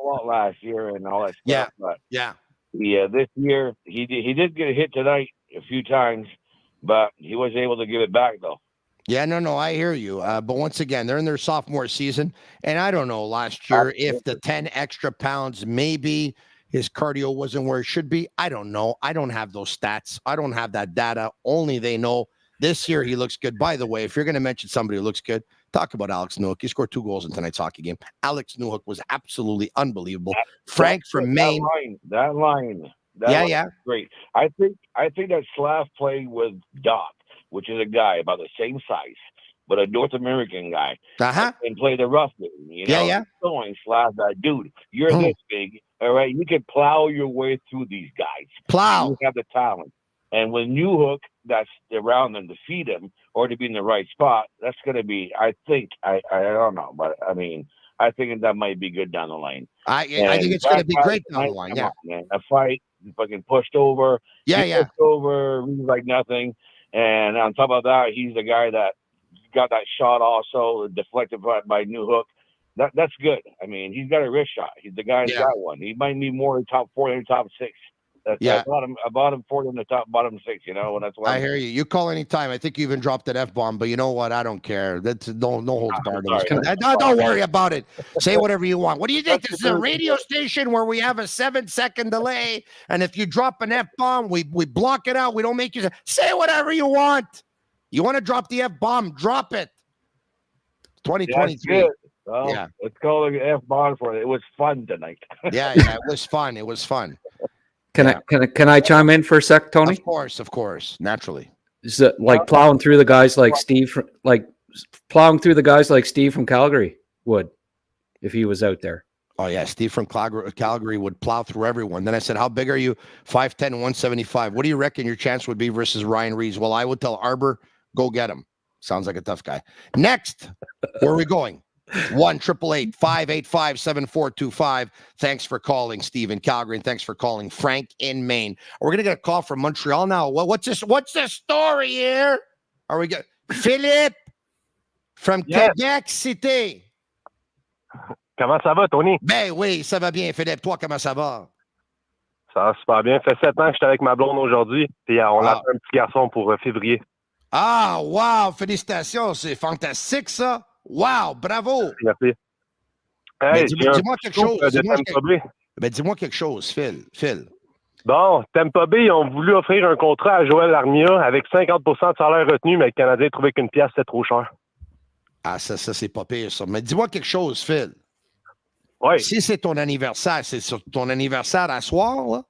lot last year and all that stuff. Yeah. But yeah. This year he did get a hit tonight a few times, but he was able to give it back though. Yeah, no, I hear you. But once again, they're in their sophomore season, and I don't know last year if the 10 extra pounds, maybe his cardio wasn't where it should be. I don't know. I don't have those stats. I don't have that data. Only they know. This year, he looks good. By the way, if you're going to mention somebody who looks good, talk about Alex Newhook. He scored 2 goals in tonight's hockey game. Alex Newhook was absolutely unbelievable. Frank from Maine. That line. Yeah. Great. I think that Slav played with Doc, which is a guy about the same size, but a North American guy. And play the rough game. You know? Yeah. Showing Slav that, dude, you're this big, all right? You can plow your way through these guys. Plow. You have the talent. And with Newhook, that's around them to feed him or to be in the right spot. That's going to be, I think, I don't know, but I mean, I think that might be good down the line. I think it's going to be great down the line. Yeah, man, a fight, fucking pushed over. Yeah. Pushed over, like nothing. And on top of that, he's the guy that got that shot also deflected by Newhook. That's good. I mean, he's got a wrist shot. He's the guy who's got one. He might be more in top 4 than top 6. I bought him 4 in the top, bottom 6. You know, and that's why I hear you. You call anytime. I think you even dropped an F-bomb, but you know what? I don't care. That's no holds barred. Don't worry about it. Say whatever you want. What do you think? This is a radio station where we have a 7-second delay, and if you drop an F-bomb, we block it out. We don't make you say whatever you want. You want to drop the F-bomb? Drop it. 2023. Well, let's call it F-bomb for it. It was fun tonight. yeah, it was fun. It was fun. Can I chime in for a sec, Tony? Of course, naturally. Is it like plowing through the guys like Steve, from Calgary would, if he was out there? Oh yeah, Steve from Calgary would plow through everyone. Then I said, "How big are you? 5'10", 175. What do you reckon your chance would be versus Ryan Reaves?" Well, I would tell Arber, go get him. Sounds like a tough guy. Next, where are we going? 1-888-585-7425. Thanks for calling, Steve in Calgary, and thanks for calling Frank in Maine. We're gonna get a call from Montreal now. What's this? What's the story here? Are we good? Philippe from Quebec City. Comment ça va, Tony? Ben oui, ça va bien, Philippe. Toi, comment ça va? Ça va super bien. Ça fait 7 ans que j'étais avec ma blonde aujourd'hui, puis on a un petit garçon pour février. Ah, wow! Félicitations, c'est fantastique, ça. Wow, bravo! Merci. Hey, dis-moi quelque chose. Dis-moi quelque chose, Phil. Bon, Tampa Bay, ils ont voulu offrir un contrat à Joël Armia avec 50% de salaire retenu, mais le Canadien trouvait qu'une pièce, c'était trop cher. Ah, ça c'est pas pire, ça. Mais dis-moi quelque chose, Phil. Oui. Si c'est ton anniversaire, c'est sur ton anniversaire à soir, là?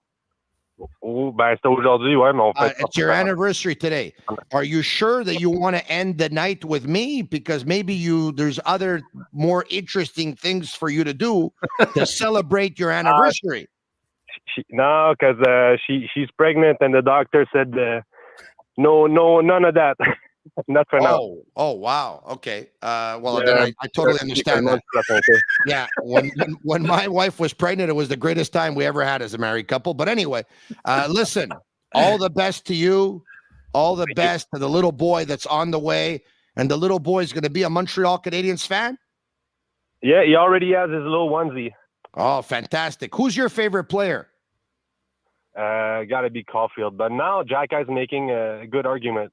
Oh, ben, c'était aujourd'hui, ouais, mais on fait... It's your anniversary today. Are you sure that you want to end the night with me? Because maybe there's other more interesting things for you to do to celebrate your anniversary. No, because she's pregnant and the doctor said no, none of that. Not for now. Oh, wow. Okay. Well, then I totally understand that. Yeah. When my wife was pregnant, it was the greatest time we ever had as a married couple. But anyway, listen, all the best to you. All the best to the little boy that's on the way. And the little boy is going to be a Montreal Canadiens fan? Yeah, he already has his little onesie. Oh, fantastic. Who's your favorite player? Got to be Caulfield. But now Xhekaj is making a good argument.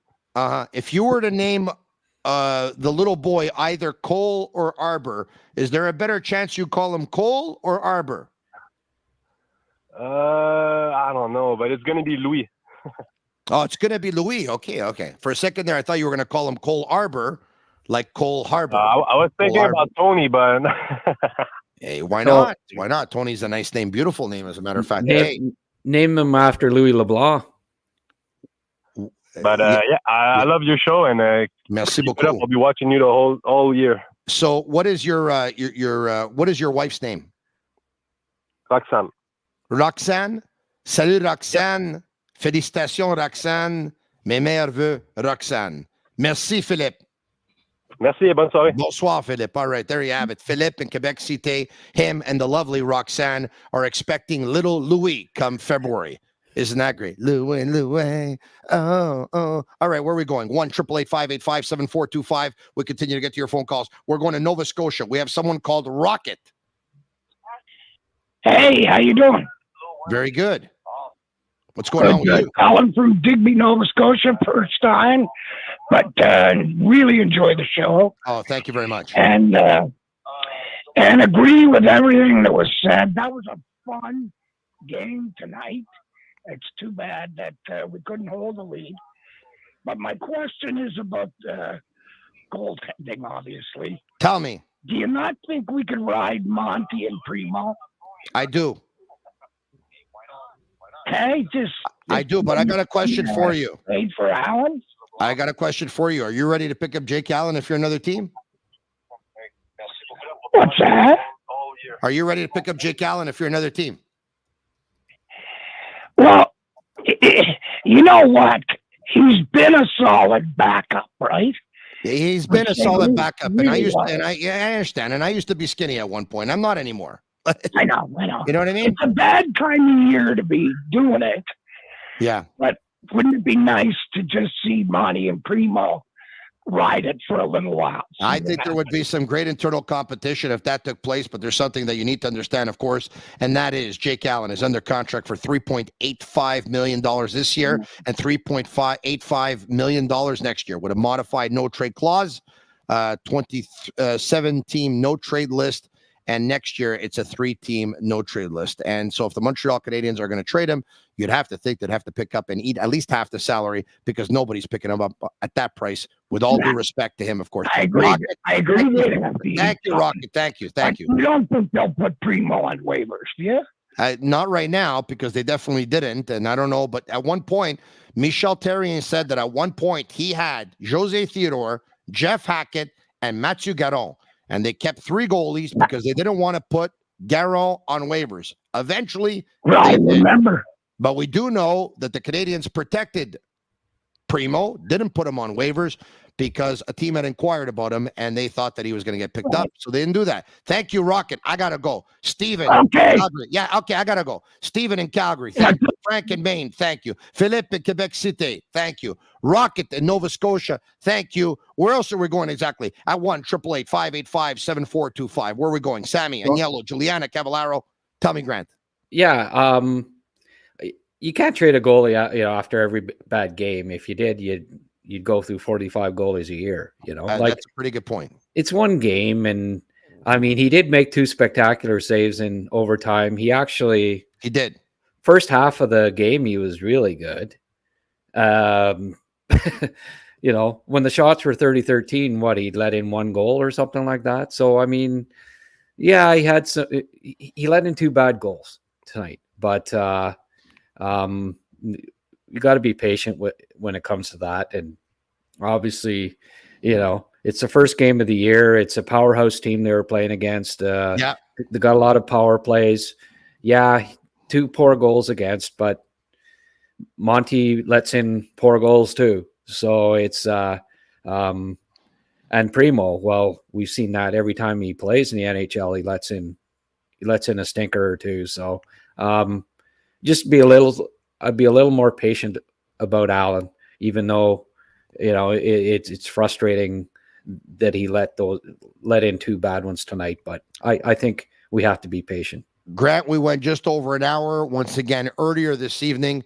If you were to name the little boy either Cole or Arber, is there a better chance you call him Cole or Arber? I don't know, but it's going to be Louis. Oh, it's going to be Louis. Okay. For a second there, I thought you were going to call him Cole Arbor, like Cole Harbor. I was thinking about Tony, but... Hey, why not? Why not? Tony's a nice name, beautiful name, as a matter of fact. Name him after Louis LeBlanc. But I love your show, and merci beaucoup. I'll be watching you the whole year. So, what is your what is your wife's name? Roxanne. Roxanne. Salut, Roxanne. Félicitations, Roxanne. Mes meilleurs vœux, Roxanne. Merci, Philippe. Merci et bonne soirée. Bonsoir, Philippe. All right, there you have it. Philippe in Quebec City, him and the lovely Roxanne are expecting little Louis come February. Isn't that great? Louis. Oh. All right, where are we going? 1-888-585-7425. We continue to get to your phone calls. We're going to Nova Scotia. We have someone called Rocket. Hey, how you doing? Very good. What's going on with you? Calling from Digby, Nova Scotia, first time, but really enjoy the show. Oh, thank you very much. And agree with everything that was said. That was a fun game tonight. It's too bad that we couldn't hold the lead. But my question is about goaltending, obviously. Tell me. Do you not think we could ride Monty and Primo? I do. Hey, I do, but I got a question for you. Paid for Allen? I got a question for you. Are you ready to pick up Jake Allen if you're another team? What's that? Are you ready to pick up Jake Allen if you're another team? Well, you know what? He's been a solid backup, right? He's been a solid backup, and I understand. And I used to be skinny at one point. I'm not anymore. I know. You know what I mean? It's a bad time of year to be doing it. Yeah. But wouldn't it be nice to just see Monty and Primo ride it for a little while? I think there would be some great internal competition if that took place, but there's something that you need to understand, of course, and that is Jake Allen is under contract for $3.85 million this year and $3.85 million next year with a modified no-trade clause, 27-team no-trade list. And next year, it's a 3-team no-trade list. And so if the Montreal Canadiens are going to trade him, you'd have to think they'd have to pick up and eat at least half the salary because nobody's picking him up at that price, with all due respect to him, of course. I agree. Thank you, Rocket. Thank you. You don't think they'll put Primo on waivers, do you? Not right now, because they definitely didn't. And I don't know, but at one point, Michel Therrien said that at one point he had Jose Theodore, Jeff Hackett, and Mathieu Garon. And they kept 3 goalies because they didn't want to put Garon on waivers. Eventually, I remember. But we do know that the Canadiens protected Primo, didn't put him on waivers because a team had inquired about him and they thought that he was going to get picked up. So they didn't do that. Thank you, Rocket. I got to go. Steven. Okay. Calgary. Yeah, okay, I got to go. Steven in Calgary. Thank you. Frank in Maine. Thank you. Philippe in Quebec City. Thank you. Rocket in Nova Scotia. Thank you. Where else are we going exactly? At 1-888-585-7425. Where are we going? Sammy, Agnello, Juliana, Cavallaro. Tell me, Grant. Yeah. You can't trade a goalie, after every bad game. If you did, you'd go through 45 goalies a year. That's a pretty good point. It's one game, and I mean, he did make 2 spectacular saves in overtime. He did. First half of the game, he was really good. When the shots were 30-13, he'd let in 1 goal or something like that. So I mean, yeah, he let in 2 bad goals tonight, but you got to be patient when it comes to that. And obviously, it's the first game of the year. It's a powerhouse team they were playing against. They got a lot of power plays. Yeah, 2 poor goals against, but Monty lets in poor goals too. So it's And Primo, well, we've seen that every time he plays in the NHL, he lets in a stinker or two. So I'd be a little more patient about Allen, even though, it's frustrating that he let in 2 bad ones tonight. But I think we have to be patient. Grant, we went just over an hour. Once again, earlier this evening,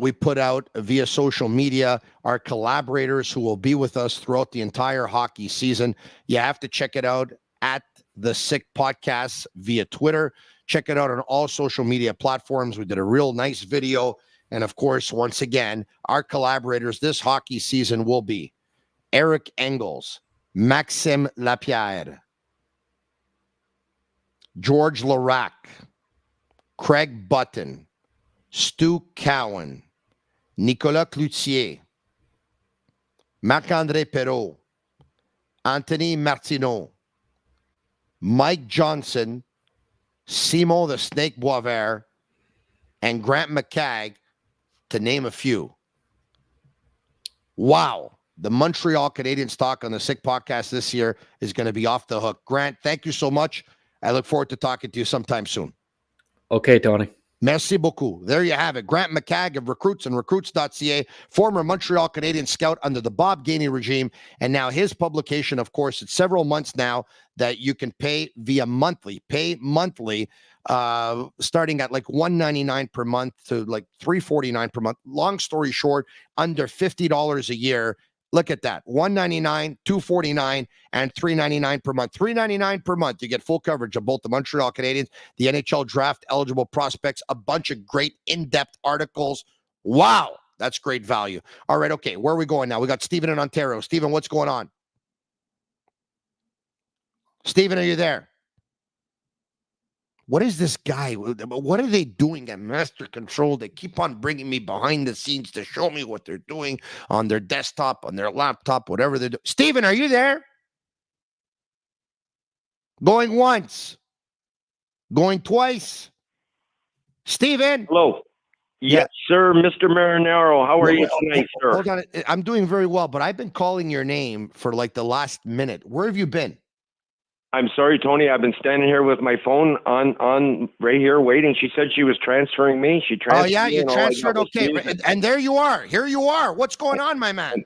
we put out via social media our collaborators who will be with us throughout the entire hockey season. You have to check it out at the Sick Podcast via Twitter. Check it out on all social media platforms. We did a real nice video. And of course, once again, our collaborators this hockey season will be Eric Engels, Maxime Lapierre, George Larac, Craig Button, Stu Cowan, Nicolas Cloutier, Marc-André Perrault, Anthony Martineau, Mike Johnson, Simon the Snake Boisvert, and Grant McCagg, to name a few. Wow. The Montreal Canadiens talk on the Sick Podcast this year is going to be off the hook. Grant, thank you so much. I look forward to talking to you sometime soon. Okay, Tony. Merci beaucoup. There you have it. Grant McCagg of Recruits and Recruits.ca, former Montreal Canadiens scout under the Bob Gainey regime. And now his publication, of course, it's several months now that you can pay via monthly. Pay monthly, starting at like $199 per month to like $349 per month. Long story short, under $50 a year. Look at that. $199, $249, and $399 per month. $399 per month. You get full coverage of both the Montreal Canadiens, the NHL draft eligible prospects, a bunch of great in-depth articles. Wow, that's great value. All right, okay, where are we going now? We got Stephen in Ontario. Stephen, what's going on? Stephen, are you there? What is this guy? What are they doing at Master Control? They keep on bringing me behind the scenes to show me what they're doing on their desktop, on their laptop, whatever they're doing. Stephen, are you there? Going once. Going twice. Stephen. Hello. Yes, sir, Mr. Marinaro. How are you tonight, sir? Hold on. I'm doing very well, but I've been calling your name for like the last minute. Where have you been? I'm sorry, Tony. I've been standing here with my phone on right here waiting. She said she was transferring me. She transferred. Oh yeah, me you and transferred. Okay, and there you are. Here you are. What's going on, my man?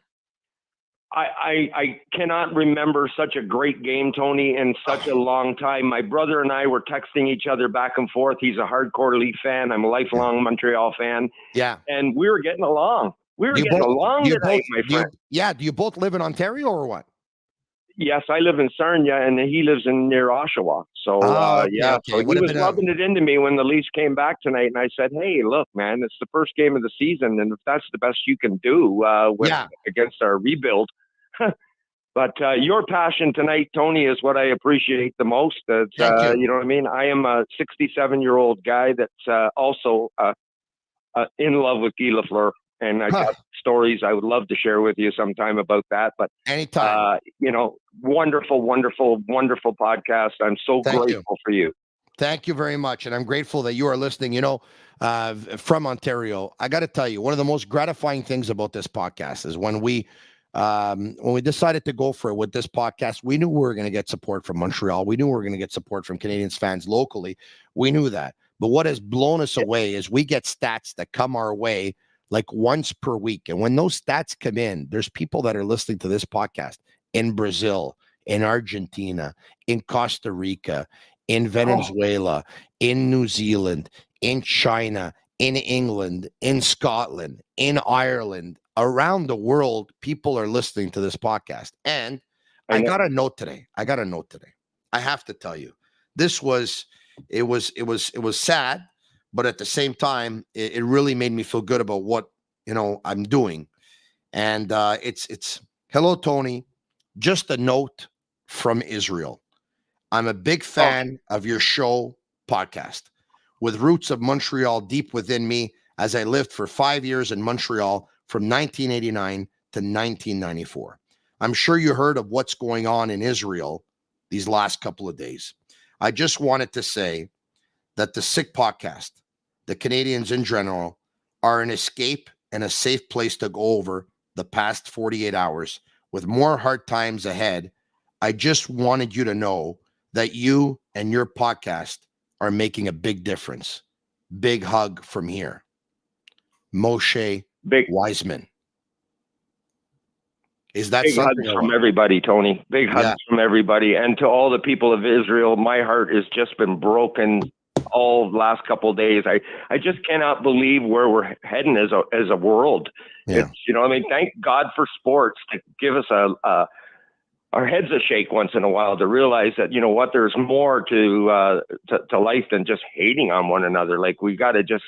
I cannot remember such a great game, Tony, in such a long time. My brother and I were texting each other back and forth. He's a hardcore Leaf fan. I'm a lifelong Montreal fan. Yeah, and we were getting along. We were getting along tonight, my friend. Do you both live in Ontario or what? Yes, I live in Sarnia, and he lives near Oshawa. So, okay. So he was rubbing it into me when the Leafs came back tonight, and I said, hey, look, man, it's the first game of the season, and if that's the best you can do against our rebuild. But your passion tonight, Tony, is what I appreciate the most. You know what I mean? I am a 67-year-old guy that's also in love with Guy Lafleur. And I got stories I would love to share with you sometime about that. But anytime, wonderful, wonderful, wonderful podcast. I'm so grateful for you. Thank you very much. And I'm grateful that you are listening, from Ontario. I got to tell you, one of the most gratifying things about this podcast is when we decided to go for it with this podcast, we knew we were going to get support from Montreal. We knew we were going to get support from Canadiens fans locally. We knew that. But what has blown us away is we get stats that come our way like once per week. And when those stats come in, there's people that are listening to this podcast in Brazil, in Argentina, in Costa Rica, in Venezuela, in New Zealand, in China, in England, in Scotland, in Ireland, around the world. People are listening to this podcast. And I got a note today. I have to tell you, it was sad. But at the same time, it really made me feel good about what, I'm doing. And it's hello, Tony. Just a note from Israel. I'm a big fan of your show podcast with roots of Montreal deep within me as I lived for 5 years in Montreal from 1989 to 1994. I'm sure you heard of what's going on in Israel these last couple of days. I just wanted to say that the Sick Podcast, the Canadiens in general, are an escape and a safe place to go over the past 48 hours with more hard times ahead. I just wanted you to know that you and your podcast are making a big difference. Big hug from here. Moshe Wiseman. Is that big something hugs from everybody, Tony? Big hugs from everybody. And to all the people of Israel, my heart has just been broken all last couple of days. I just cannot believe where we're heading as a world. Yeah. It's, you know, I mean, thank God for sports to give us our heads a shake once in a while to realize that, you know what, there's more to life than just hating on one another. Like, we got to just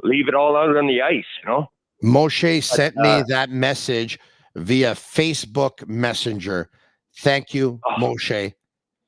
leave it all out on the ice, you know? Moshe sent me that message via Facebook Messenger. Thank you, Moshe.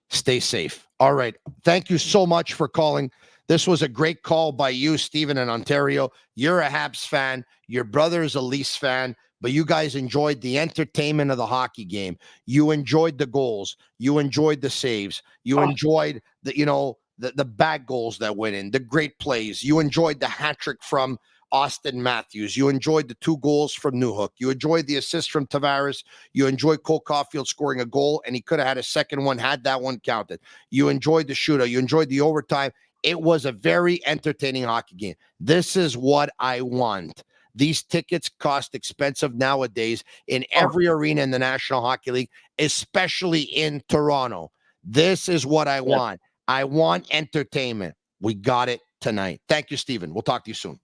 Stay safe. All right. Thank you so much for calling. This was a great call by you, Stephen, in Ontario. You're a Habs fan. Your brother is a Leafs fan, but you guys enjoyed the entertainment of the hockey game. You enjoyed the goals. You enjoyed the saves. You enjoyed the bad goals that went in, the great plays. You enjoyed the hat trick from Austin Matthews. You enjoyed the 2 goals from Newhook. You enjoyed the assist from Tavares. You enjoyed Cole Caulfield scoring a goal, and he could have had a second one had that one counted. You enjoyed the shootout. You enjoyed the overtime. It was a very entertaining hockey game. This is what I want. These tickets cost expensive nowadays in every arena in the National Hockey League, especially in Toronto. This is what I want. I want entertainment. We got it tonight. Thank you, Stephen. We'll talk to you soon.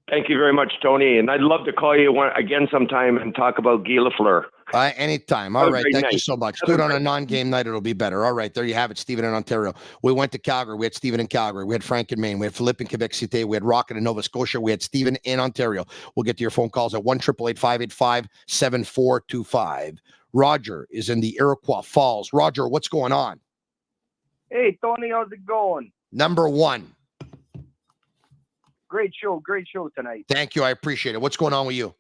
Thank you very much, Tony. And I'd love to call you again sometime and talk about Guy Lafleur. Anytime. All right. Thank you so much. Do it on a non-game night. It'll be better. All right. There you have it. Stephen in Ontario. We went to Calgary. We had Stephen in Calgary. We had Frank in Maine. We had Philippe in Quebec City. We had Rocket in Nova Scotia. We had Stephen in Ontario. We'll get to your phone calls at 1-888-585-7425. Roger is in the Iroquois Falls. Roger, what's going on? Hey, Tony, how's it going? Number 1. Great show tonight. Thank you. I appreciate it. What's going on with you?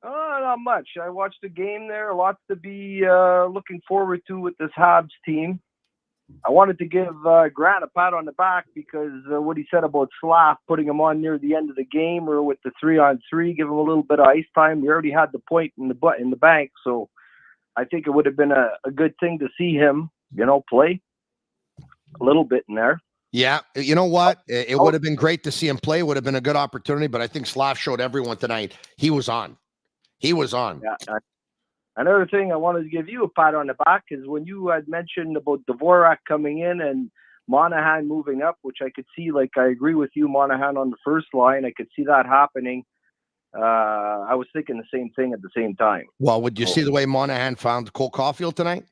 Not much. I watched the game there. Lots to be looking forward to with this Habs team. I wanted to give Grant a pat on the back because what he said about Slaf putting him on near the end of the game or with the 3-on-3, give him a little bit of ice time. We already had the point in the bank, so I think it would have been a good thing to see him, play a little bit in there. Yeah, you know what? It would have been great to see him play. It would have been a good opportunity, but I think Slaf showed everyone tonight he was on. He was on. Yeah. Another thing I wanted to give you a pat on the back is when you had mentioned about Dvorak coming in and Monahan moving up, which I could see, like I agree with you, Monahan on the first line. I could see that happening. I was thinking the same thing at the same time. Well, would you see the way Monahan found Cole Caulfield tonight?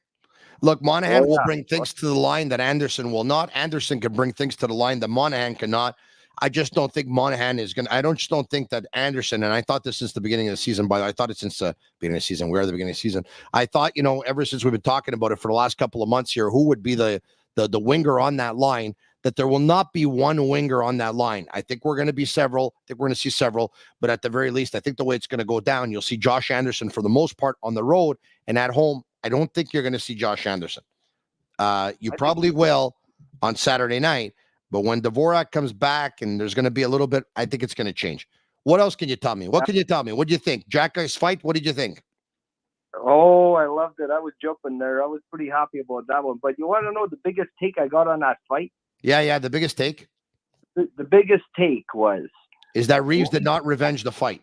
Look, Monahan will bring things to the line that Anderson will not. Anderson can bring things to the line that Monahan cannot. I just don't think Monahan is going to – I just don't think that Anderson – and I thought this since the beginning of the season, by the way. I thought it since the beginning of the season. We're at the beginning of the season. I thought, ever since we've been talking about it for the last couple of months here, who would be the winger on that line, that there will not be one winger on that line. I think we're going to be several. I think we're going to see several. But at the very least, I think the way it's going to go down, you'll see Josh Anderson for the most part on the road, and at home, I don't think you're going to see Josh Anderson. You probably will on Saturday night, but when Dvorak comes back and there's going to be a little bit, I think it's going to change. What else can you tell me? What can you tell me? What do you think? Xhekaj's fight, what did you think? Oh, I loved it. I was jumping there. I was pretty happy about that one. But you want to know the biggest take I got on that fight? Yeah, the biggest take? The biggest take is that Reaves did not revenge the fight.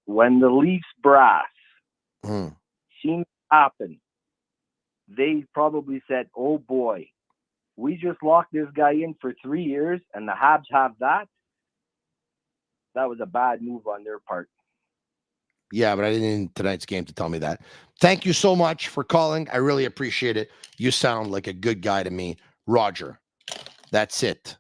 When the Leafs brass seen happen, they probably said, oh boy, we just locked this guy in for 3 years and the Habs have that. That was a bad move on their part. Yeah, but I didn't in tonight's game to tell me that. Thank you so much for calling. I really appreciate it. You sound like a good guy to me. Roger, that's it.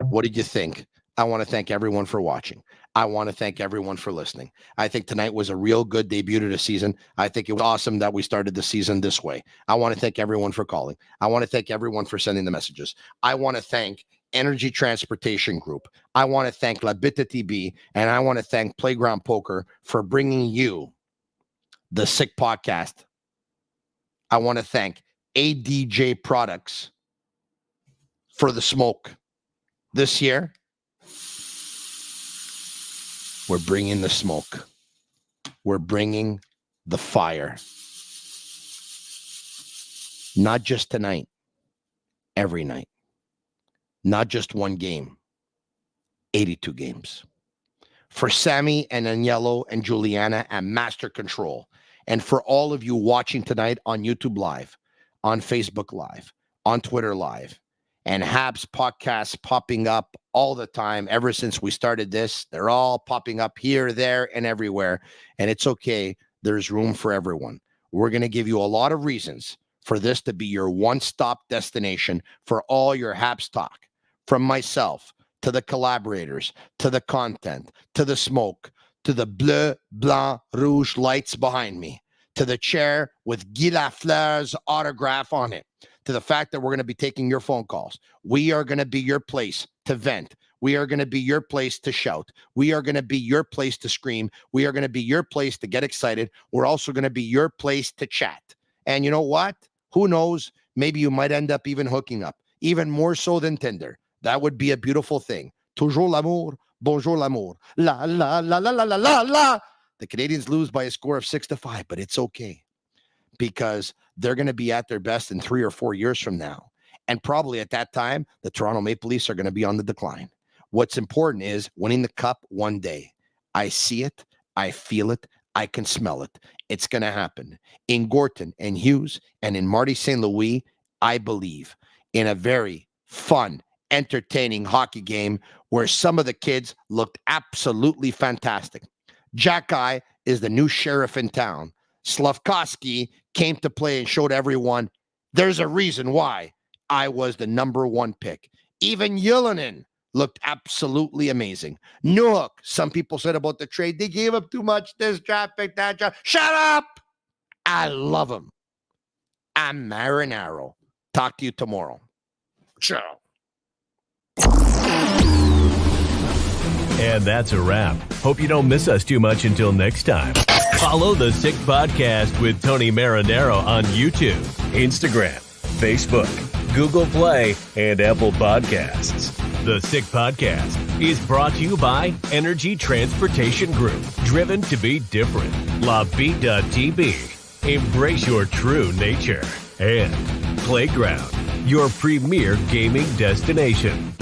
What did you think? I want to thank everyone for watching. I want to thank everyone for listening. I think tonight was a real good debut to the season. I think it was awesome that we started the season this way. I want to thank everyone for calling. I want to thank everyone for sending the messages. I want to thank Energy Transportation Group. I want to thank Tibi, and I want to thank Playground Poker for bringing you the Sick Podcast. I want to thank ADJ Products for the smoke. This year, we're bringing the smoke. We're bringing the fire. Not just tonight, every night. Not just one game, 82 games. For Sammy and Agnello and Juliana at Master Control, and for all of you watching tonight on YouTube Live, on Facebook Live, on Twitter Live, and Habs podcasts popping up all the time ever since we started this. They're all popping up here, there, and everywhere, and it's okay. There's room for everyone. We're going to give you a lot of reasons for this to be your one-stop destination for all your Habs talk, from myself to the collaborators, to the content, to the smoke, to the bleu, blanc, rouge lights behind me, to the chair with Guy Lafleur's autograph on it, to the fact that we're going to be taking your phone calls. We are going to be your place to vent. We are going to be your place to shout. We are going to be your place to scream. We are going to be your place to get excited. We're also going to be your place to chat. And you know what? Who knows? Maybe you might end up even hooking up, even more so than Tinder. That would be a beautiful thing. Toujours l'amour, bonjour l'amour. La, la, la, la, la, la, la, la. The Canadiens lose by a score of 6-5, but it's okay because they're going to be at their best in 3 or 4 years from now. And probably at that time, the Toronto Maple Leafs are going to be on the decline. What's important is winning the cup one day. I see it. I feel it. I can smell it. It's going to happen. In Gorton and Hughes and in Marty St. Louis, I believe in a very fun, entertaining hockey game where some of the kids looked absolutely fantastic. Xhekaj is the new sheriff in town. Slafkovsky came to play and showed everyone there's a reason why I was the number 1 pick. Even Yulanen looked absolutely amazing. Newhook, some people said about the trade, they gave up too much, this draft pick, that draft. Shut up! I love him. I'm Marinaro. Talk to you tomorrow. Ciao. And that's a wrap. Hope you don't miss us too much until next time. Follow the Sick Podcast with Tony Marinaro on YouTube, Instagram, Facebook, Google Play, and Apple Podcasts. The Sick Podcast is brought to you by Energy Transportation Group, driven to be different. Tibi. Embrace your true nature. And Playground, your premier gaming destination.